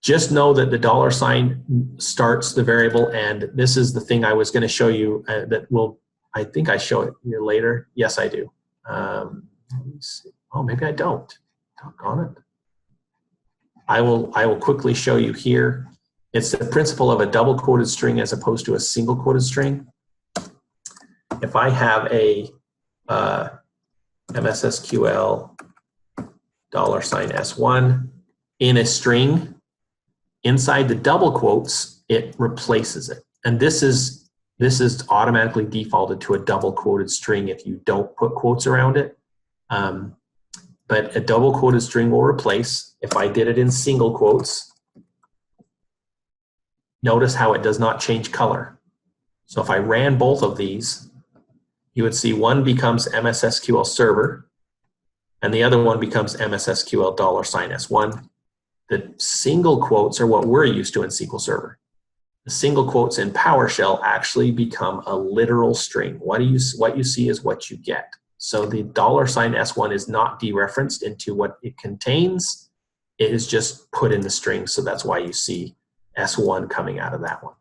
just know that the $ starts the variable, and this is the thing I was going to show you I think I show it here later. Yes, I do. Let me see. Oh, maybe I don't. Doggone it. I will quickly show you here. It's the principle of a double quoted string as opposed to a single quoted string. If I have a MS-SQL $S1 in a string, inside the double quotes, it replaces it. And this is automatically defaulted to a double quoted string if you don't put quotes around it. But a double quoted string will replace. If I did it in single quotes, notice how it does not change color. So if I ran both of these, you would see one becomes MS-SQL Server, and the other one becomes MS-SQL $S1. The single quotes are what we're used to in SQL Server. The single quotes in PowerShell actually become a literal string. What you see is what you get. So the $S1 is not dereferenced into what it contains. It is just put in the string, so that's why you see S1 coming out of that one.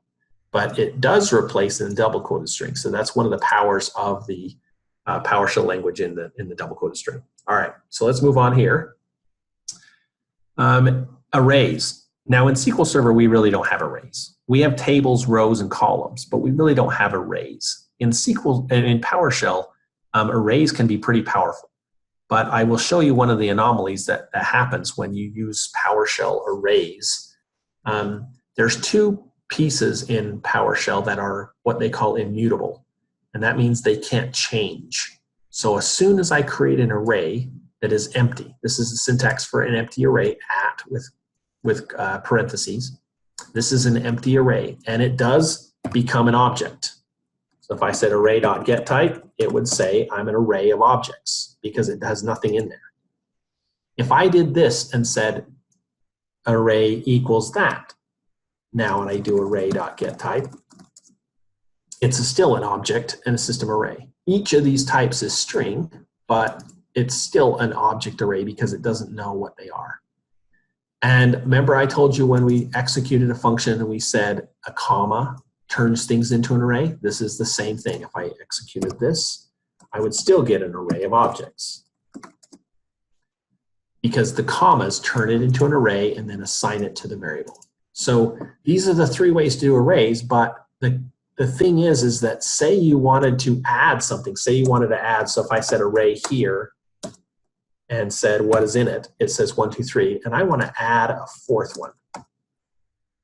But it does replace in double quoted string. So that's one of the powers of the PowerShell language in the double quoted string. All right, so let's move on here. Arrays. Now in SQL Server, we really don't have arrays. We have tables, rows, and columns, but we really don't have arrays. In PowerShell, arrays can be pretty powerful. But I will show you one of the anomalies that happens when you use PowerShell arrays. There's two pieces in PowerShell that are what they call immutable, and that means they can't change. So as soon as I create an array that is empty, this is the syntax for an empty array, with parentheses. This is an empty array, and it does become an object. So if I said array.getType, it would say I'm an array of objects because it has nothing in there. If I did this and said array equals that, now when I do array.getType, it's still an object and a system array. Each of these types is string, but it's still an object array because it doesn't know what they are. And remember I told you when we executed a function and we said a comma turns things into an array? This is the same thing. If I executed this, I would still get an array of objects because the commas turn it into an array and then assign it to the variable. So these are the three ways to do arrays, but the thing is that say you wanted to add something, say you wanted to add, so if I said array here and said what is in it, it says 1, 2, 3, and I want to add a fourth one.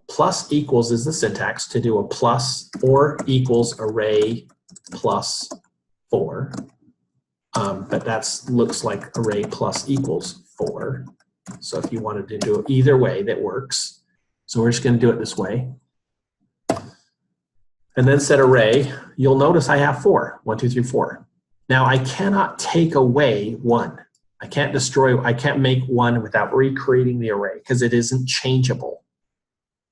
Plus equals is the syntax to do a plus or equals array plus 4. But that looks like array plus equals 4. So if you wanted to do it either way, that works. So we're just going to do it this way. And then set array. You'll notice I have 4. 1, 2, 3, 4. Now I cannot take away 1. I can't make 1 without recreating the array because it isn't changeable.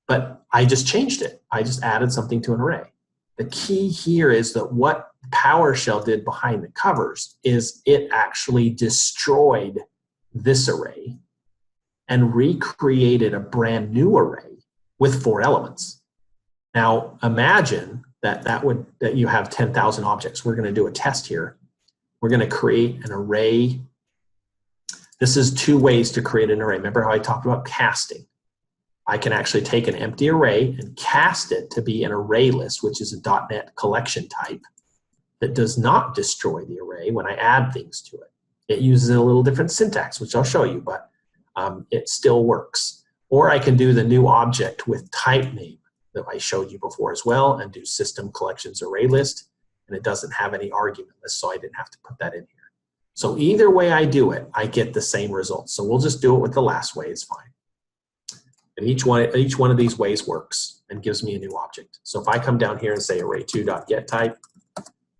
But I just changed it. I just added something to an array. The key here is that what PowerShell did behind the covers is it actually destroyed this array and recreated a brand new array with 4 elements. Now imagine that you have 10,000 objects. We're going to do a test here. We're going to create an array. This is 2 ways to create an array. Remember how I talked about casting? I can actually take an empty array and cast it to be an array list, which is a .NET collection type that does not destroy the array when I add things to it. It uses a little different syntax, which I'll show you, but it still works. Or I can do the new object with type name that I showed you before as well and do system collections array list, and it doesn't have any argument list, so I didn't have to put that in here. So either way I do it, I get the same result. So we'll just do it with the last way, it's fine. And each one of these ways works and gives me a new object. So if I come down here and say array2.getType,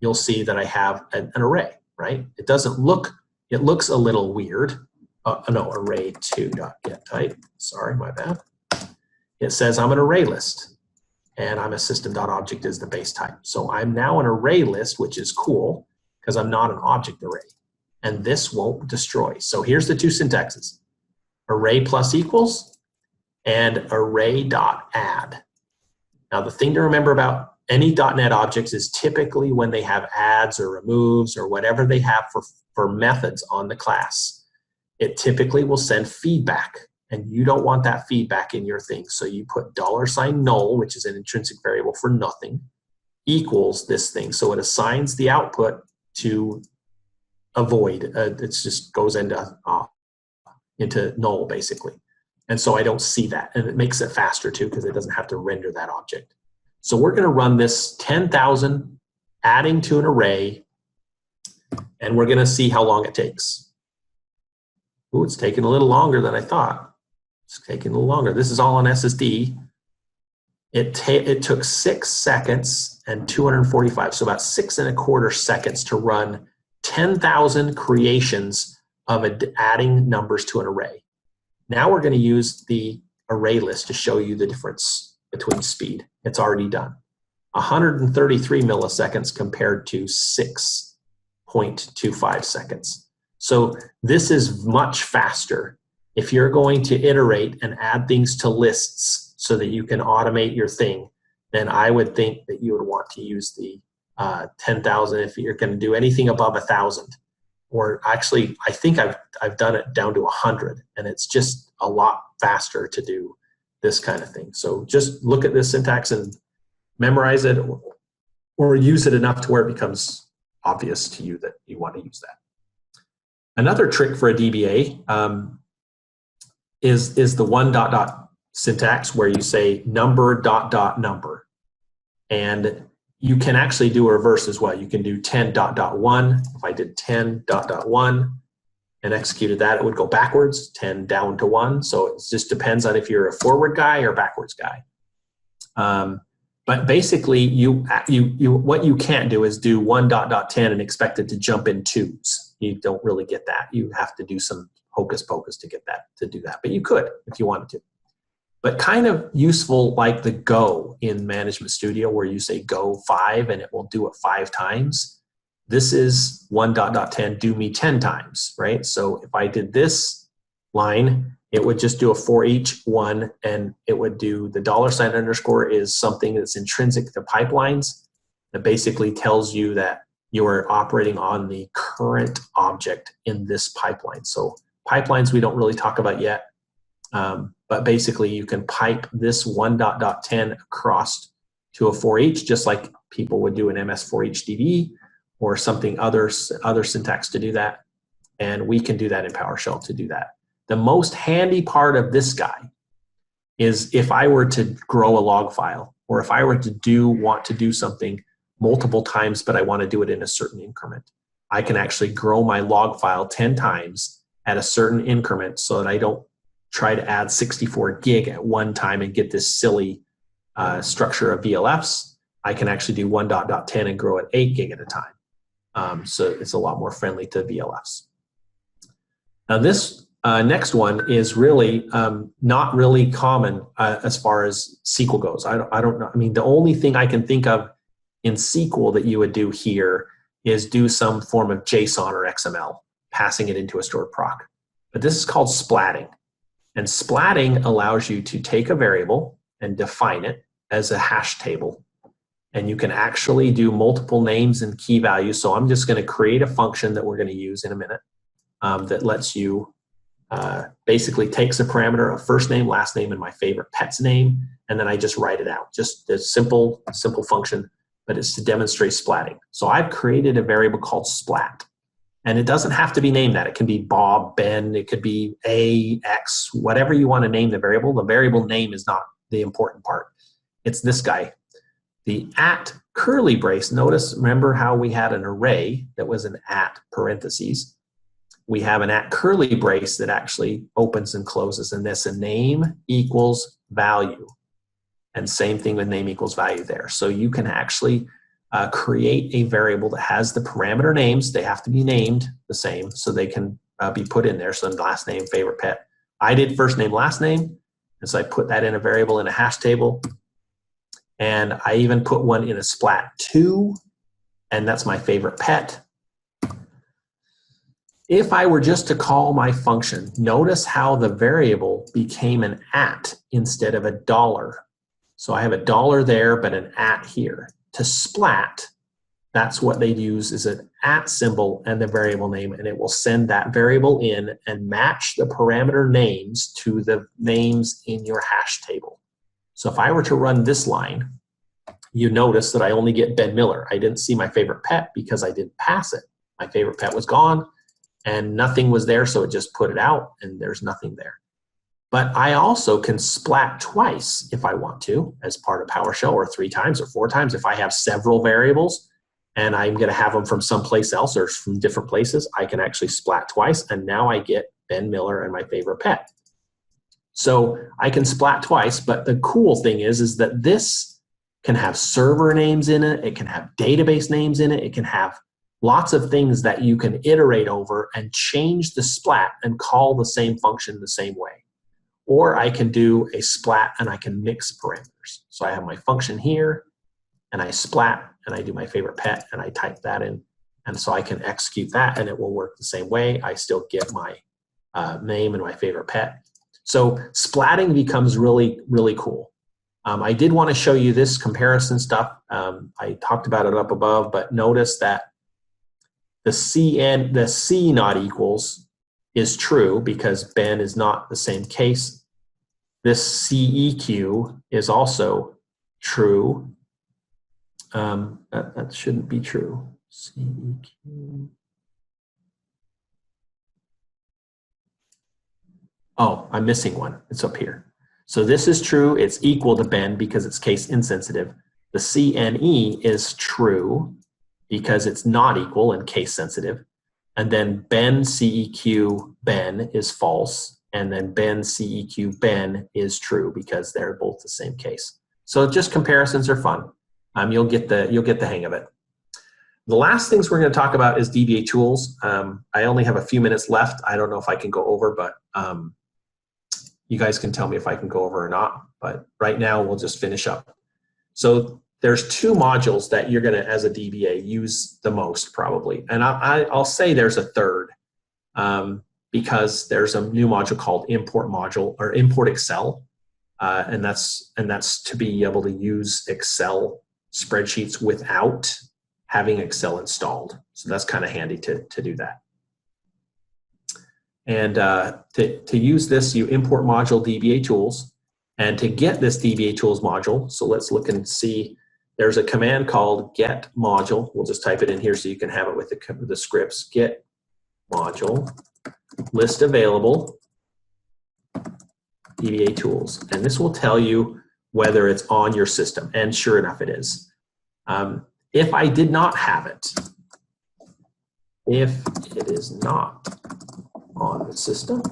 you'll see that I have an array, right? It doesn't look, it looks a little weird. No, array2.getType, sorry, my bad. It says I'm an array list and I'm a system.object is the base type. So I'm now an array list, which is cool because I'm not an object array. And this won't destroy. So here's the 2 syntaxes, array plus equals and array.add. Now the thing to remember about any .NET objects is typically when they have adds or removes or whatever they have for methods on the class, it typically will send feedback, and you don't want that feedback in your thing. So you put $null, which is an intrinsic variable for nothing, equals this thing. So it assigns the output to a void. It just goes into null basically. And so I don't see that, and it makes it faster too because it doesn't have to render that object. So we're going to run this 10,000 adding to an array, and we're going to see how long it takes. Ooh, it's taking a little longer than I thought. It's taking a little longer. This is all on SSD. It took 6 seconds and 245, so about 6¼ seconds to run 10,000 creations of adding numbers to an array. Now we're going to use the array list to show you the difference between speed. It's already done. 133 milliseconds compared to 6.25 seconds. So this is much faster. If you're going to iterate and add things to lists so that you can automate your thing, then I would think that you would want to use the 10,000 if you're going to do anything above 1,000. Or actually, I think I've done it down to 100, and it's just a lot faster to do this kind of thing. So just look at this syntax and memorize it, or use it enough to where it becomes obvious to you that you want to use that. Another trick for a DBA is the one ... syntax where you say number ... number, and you can actually do a reverse as well. You can do 10.1. If I did 10.1 and executed that, it would go backwards, 10 down to 1. So it just depends on if you're a forward guy or backwards guy. But basically, what you can't do is do 1.10 and expect it to jump in 2s. You don't really get that. You have to do some hocus pocus to get that to do that. But you could if you wanted to. But kind of useful like the go in Management Studio where you say go 5 and it will do it 5 times. This is 1.10 do me 10 times, right? So if I did this line, it would just do a for each one, and it would do the $_ is something that's intrinsic to pipelines that basically tells you that you are operating on the current object in this pipeline. So pipelines we don't really talk about yet. But basically you can pipe this 1.10 across to a for each, just like people would do in MS for each DB or something other syntax to do that. And we can do that in PowerShell to do that. The most handy part of this guy is if I were to grow a log file, or if I were to want to do something multiple times, but I want to do it in a certain increment. I can actually grow my log file 10 times at a certain increment so that I don't try to add 64 gig at one time and get this silly structure of VLFs. I can actually do 1.10 and grow it 8 gig at a time. So it's a lot more friendly to VLFs. Now this next one is really not really common as far as SQL goes. I don't know. I mean, the only thing I can think of in SQL that you would do here is do some form of JSON or XML, passing it into a stored proc. But this is called splatting. And splatting allows you to take a variable and define it as a hash table. And you can actually do multiple names and key values. So I'm just going to create a function that we're going to use in a minute that lets you basically takes a parameter of first name, last name, and my favorite pet's name, and then I just write it out. Just a simple function, but it's to demonstrate splatting. So I've created a variable called splat. And it doesn't have to be named that. It can be Bob, Ben, it could be A, X, whatever you want to name the variable. The variable name is not the important part. It's this guy. The at curly brace, notice, remember how we had an array that was an at parentheses. We have an at curly brace that actually opens and closes in this, and name equals value. And same thing with name equals value there. So you can actually create a variable that has the parameter names. They have to be named the same so they can be put in there. So last name, favorite pet. I did first name, last name. And so I put that in a variable in a hash table. And I even put one in a splat2, and that's my favorite pet. If I were just to call my function, notice how the variable became an at instead of a dollar. So I have a dollar there, but an at here. To splat, that's what they'd use, is an at symbol and the variable name, and it will send that variable in and match the parameter names to the names in your hash table. So if I were to run this line, you notice that I only get Ben Miller. I didn't see my favorite pet because I didn't pass it. My favorite pet was gone and nothing was there, so it just put it out and there's nothing there. But I also can splat twice if I want to as part of PowerShell, or 3 times or 4 times. If I have several variables and I'm going to have them from someplace else or from different places, I can actually splat twice, and now I get Ben Miller and my favorite pet. So I can splat twice, but the cool thing is that this can have server names in it, it can have database names in it, it can have lots of things that you can iterate over and change the splat and call the same function the same way. Or I can do a splat and I can mix parameters. So I have my function here and I splat and I do my favorite pet and I type that in. And so I can execute that and it will work the same way. I still get my name and my favorite pet. So splatting becomes really, really cool. I did want to show you this comparison stuff. I talked about it up above, but notice that the C not equals is true because Ben is not the same case. This CEQ is also true. That shouldn't be true. CEQ. Oh, I'm missing one. It's up here. So this is true. It's equal to Ben because it's case insensitive. The CNE is true because it's not equal and case sensitive. And then Ben CEQ Ben is false, and then Ben CEQ Ben is true because they're both the same case. So just comparisons are fun. You'll get the hang of it. The last things we're going to talk about is DBA tools. I only have a few minutes left. I don't know if I can go over, but you guys can tell me if I can go over or not. But right now we'll just finish up. So there's 2 modules that you're going to, as a DBA, use the most probably. And I'll say there's a third because there's a new module called import module or import Excel. And that's to be able to use Excel spreadsheets without having Excel installed. So that's kind of handy to do that. And to use this, you import module DBA tools. And to get this DBA tools module, so let's look and see. There's a command called get module. We'll just type it in here so you can have it with the scripts. Get module, list available, DBA tools. And this will tell you whether it's on your system. And sure enough, it is. If I did not have it, if it is not on the system,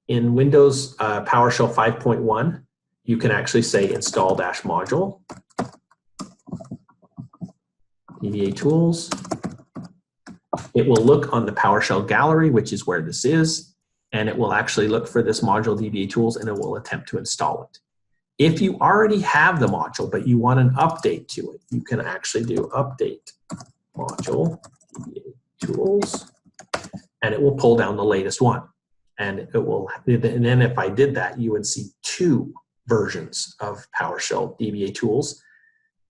in Windows PowerShell 5.1, you can actually say install-module, DBA tools, it will look on the PowerShell gallery, which is where this is, and it will actually look for this module DBA tools, and it will attempt to install it. If you already have the module, but you want an update to it, you can actually do update module DBA tools, and it will pull down the latest one. And it will, and then if I did that, you would see 2 versions of PowerShell DBA tools.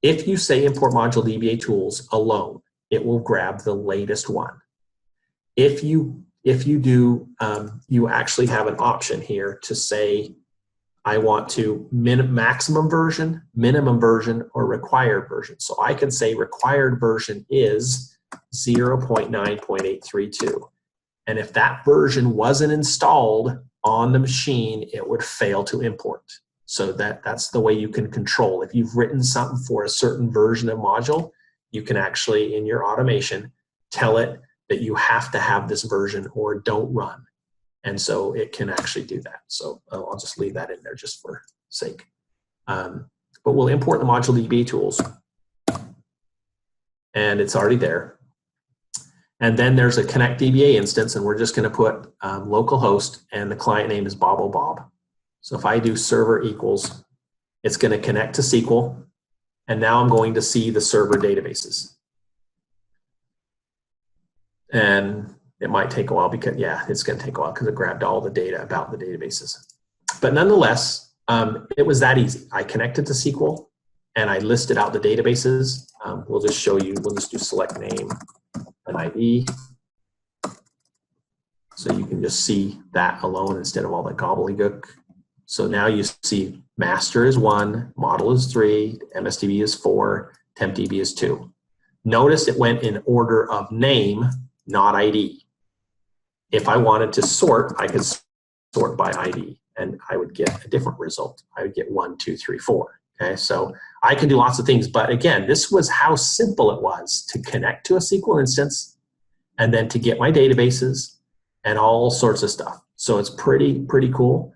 If you say import module DBA tools alone, it will grab the latest one. If you do, you actually have an option here to say, I want to maximum version, minimum version, or required version. So I can say required version is 0.9.832. And if that version wasn't installed on the machine, it would fail to import. So that's the way you can control. If you've written something for a certain version of module, you can actually, in your automation, tell it that you have to have this version or don't run. And so it can actually do that. So I'll just leave that in there just for sake. But we'll import the module DBA tools. And it's already there. And then there's a Connect DBA instance, and we're just going to put localhost, and the client name is Bob. So if I do server equals, it's going to connect to SQL, and now I'm going to see the server databases. And it might take a while because, yeah, it's going to take a while because it grabbed all the data about the databases. But nonetheless, it was that easy. I connected to SQL, and I listed out the databases. We'll just show you, we'll just do select name and ID. So you can just see that alone instead of all the gobbledygook. So now you see master is 1, model is 3, MSDB is 4, tempDB is 2. Notice it went in order of name, not ID. If I wanted to sort, I could sort by ID, and I would get a different result. I would get 1, 2, 3, 4. Okay, so I can do lots of things, but again, this was how simple it was to connect to a SQL instance and then to get my databases and all sorts of stuff. So it's pretty cool.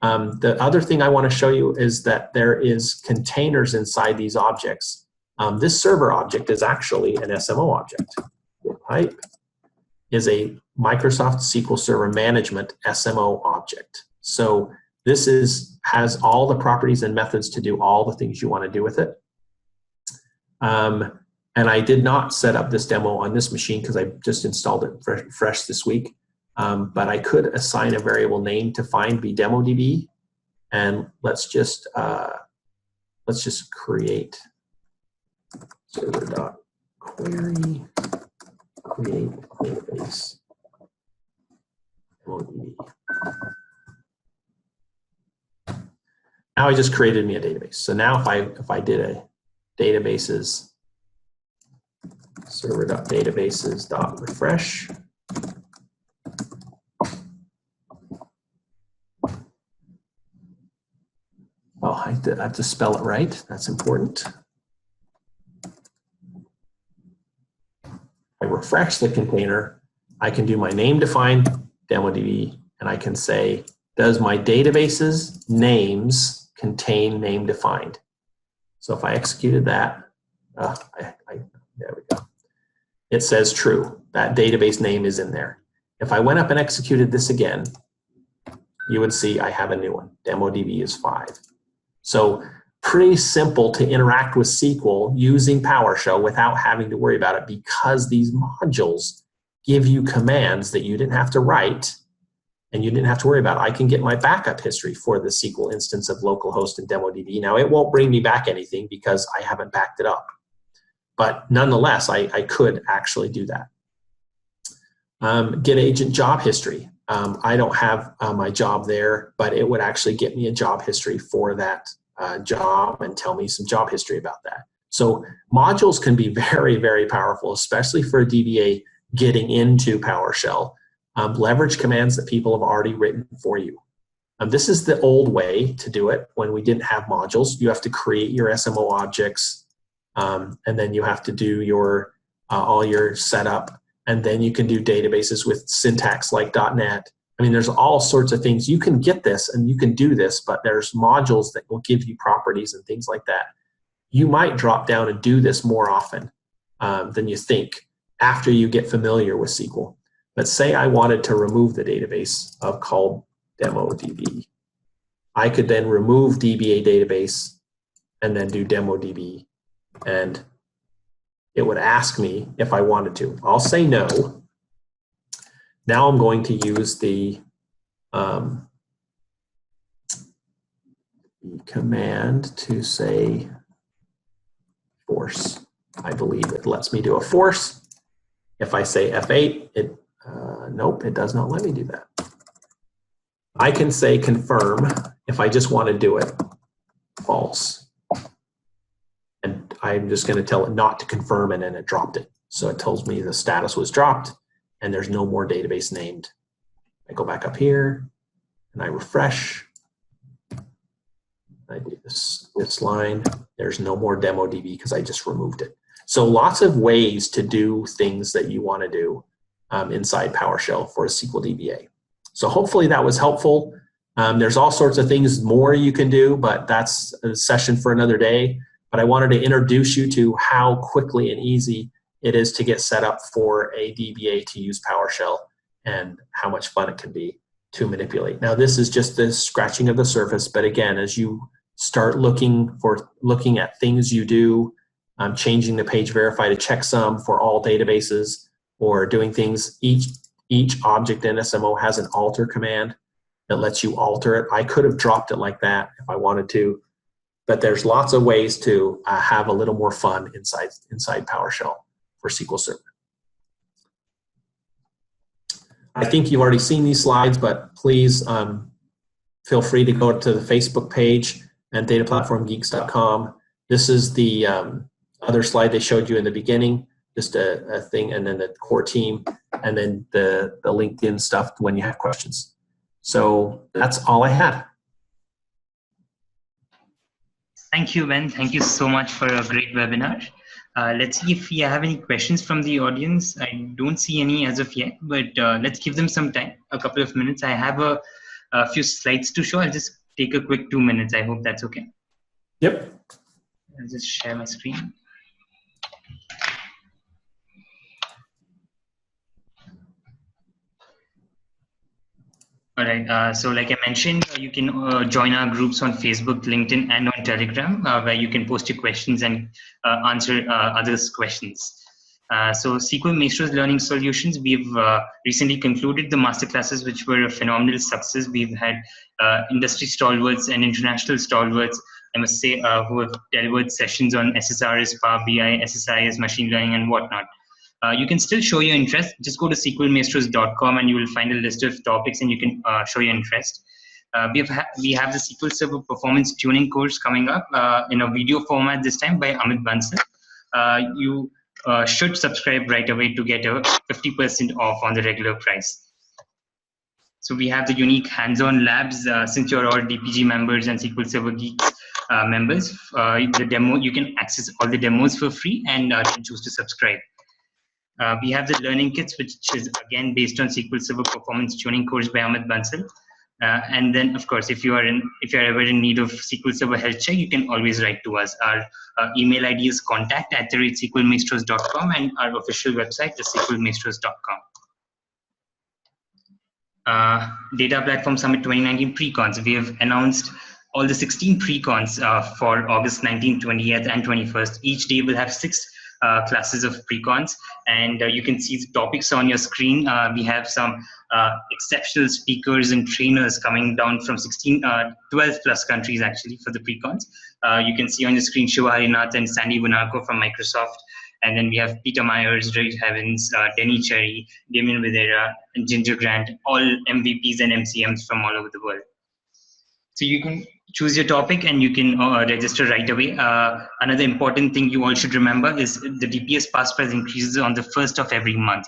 The other thing I want to show you is that there is containers inside these objects. This server object is actually an SMO object. Pipe is a Microsoft SQL Server Management SMO object. So this has all the properties and methods to do all the things you want to do with it. And I did not set up this demo on this machine because I just installed it fresh this week. But I could assign a variable name to find DemoDB, and let's just create server.query create database DemoDB. Now I just created me a database. So now if I did a databases server.databases.refresh. Oh, I have to spell it right. That's important. I refresh the container. I can do my name defined DemoDB, and I can say, does my database's names contain name defined? So if I executed that, there we go. It says true. That database name is in there. If I went up and executed this again, you would see I have a new one. DemoDB is 5. So pretty simple to interact with SQL using PowerShell without having to worry about it, because these modules give you commands that you didn't have to write and you didn't have to worry about. I can get my backup history for the SQL instance of localhost and DemoDB. Now, it won't bring me back anything because I haven't backed it up. But nonetheless, I could actually do that. Get agent job history. I don't have my job there, but it would actually get me a job history for that job and tell me some job history about that. So modules can be very, very powerful, especially for a DBA getting into PowerShell. Leverage commands that people have already written for you. This is the old way to do it when we didn't have modules. You have to create your SMO objects, and then you have to do your all your setup, and then you can do databases with syntax like .NET. I mean, there's all sorts of things. You can get this and you can do this, but there's modules that will give you properties and things like that. You might drop down and do this more often than you think after you get familiar with SQL. But say I wanted to remove the database of called DemoDB. I could then remove DBA database and then do DemoDB, and it would ask me if I wanted to. I'll say no. Now I'm going to use the command to say force. I believe it lets me do a force. If I say F8, nope, it does not let me do that. I can say confirm if I just want to do it, false. And I'm just going to tell it not to confirm, and then it dropped it. So it tells me the status was dropped and there's no more database named. I go back up here and I refresh. I do this line. There's no more DemoDB because I just removed it. So lots of ways to do things that you want to do inside PowerShell for a SQL DBA. So hopefully that was helpful. There's all sorts of things more you can do, but that's a session for another day. But I wanted to introduce you to how quickly and easy it is to get set up for a DBA to use PowerShell and how much fun it can be to manipulate. Now this is just the scratching of the surface, but again, as you start looking at things you do, changing the page verify to checksum for all databases, or doing things, each object in SMO has an alter command that lets you alter it. I could have dropped it like that if I wanted to, but there's lots of ways to have a little more fun inside PowerShell for SQL Server. I think you've already seen these slides, but please feel free to go to the Facebook page and DataPlatformGeeks.com. This is the other slide they showed you in the beginning, just a thing, and then the core team, and then the LinkedIn stuff when you have questions. So that's all I had. Thank you, Ben. Thank you so much for a great webinar. Let's see if we have any questions from the audience. I don't see any as of yet, but let's give them some time, a couple of minutes. I have a few slides to show. I'll just take a quick 2 minutes. I hope that's okay. Yep. I'll just share my screen. All right, so like I mentioned, you can join our groups on Facebook, LinkedIn, and on Telegram, where you can post your questions and answer others' questions. So SQL Maestro's Learning Solutions, we've recently concluded the masterclasses, which were a phenomenal success. We've had industry stalwarts and international stalwarts, I must say, who have delivered sessions on SSRS, Power BI, SSIS, machine learning, and whatnot. You can still show your interest. Just go to sqlmaestros.com and you will find a list of topics and you can show your interest. We have the SQL Server Performance Tuning course coming up in a video format this time by Amit Bansal. You should subscribe right away to get a 50% off on the regular price. So we have the unique hands-on labs. Since you're all DPG members and SQL Server Geeks members, the demo, you can access all the demos for free and choose to subscribe. We have the learning kits, which is again based on SQL Server Performance Tuning course by Amit Bansal. And then, of course, if you're ever in need of SQL Server health check, you can always write to us. Our email ID is contact@sqlmaestros.com, and our official website is sqlmaestros.com. Data Platform Summit 2019 pre-cons. We have announced all the 16 pre-cons for August 19th, 20th, and 21st. Each day will have 6 classes of pre-cons, and you can see the topics on your screen. We have some exceptional speakers and trainers coming down from 12 plus countries actually for the pre-cons. You can see on your screen Shiva Harinath and Sandy Bunarko from Microsoft, and then we have Peter Myers, Ray Evans, Denny Cherry, Damien Videra, and Ginger Grant, all MVPs and MCMs from all over the world. So you can choose your topic and you can register right away. Another important thing you all should remember is the DPS pass price increases on the 1st of every month.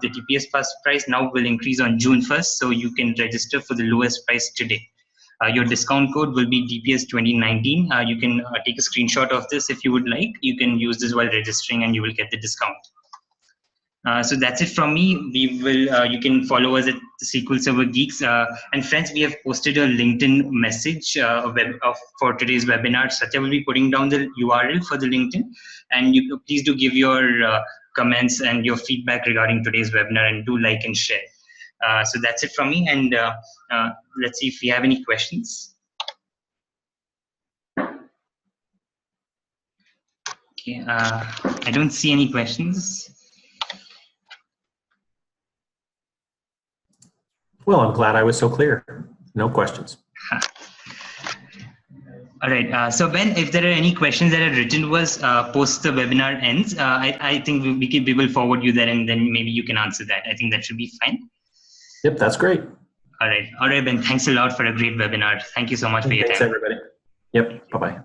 The DPS pass price now will increase on June 1st, so you can register for the lowest price today. Your discount code will be DPS 2019. You can take a screenshot of this if you would like. You can use this while registering and you will get the discount. So that's it from me. We will. You can follow us at SQL Server Geeks. And friends, we have posted a LinkedIn message for today's webinar. Satya will be putting down the URL for the LinkedIn, and you please do give your comments and your feedback regarding today's webinar, and do like and share. So that's it from me, and let's see if we have any questions. Okay, I don't see any questions. Well, I'm glad I was so clear. No questions. All right. So Ben, if there are any questions that are written to us post the webinar ends, I think we will forward you that, and then maybe you can answer that. I think that should be fine. Yep, that's great. All right, Ben. Thanks a lot for a great webinar. Thank you so much for your time. Thanks, everybody. Yep. Bye-bye.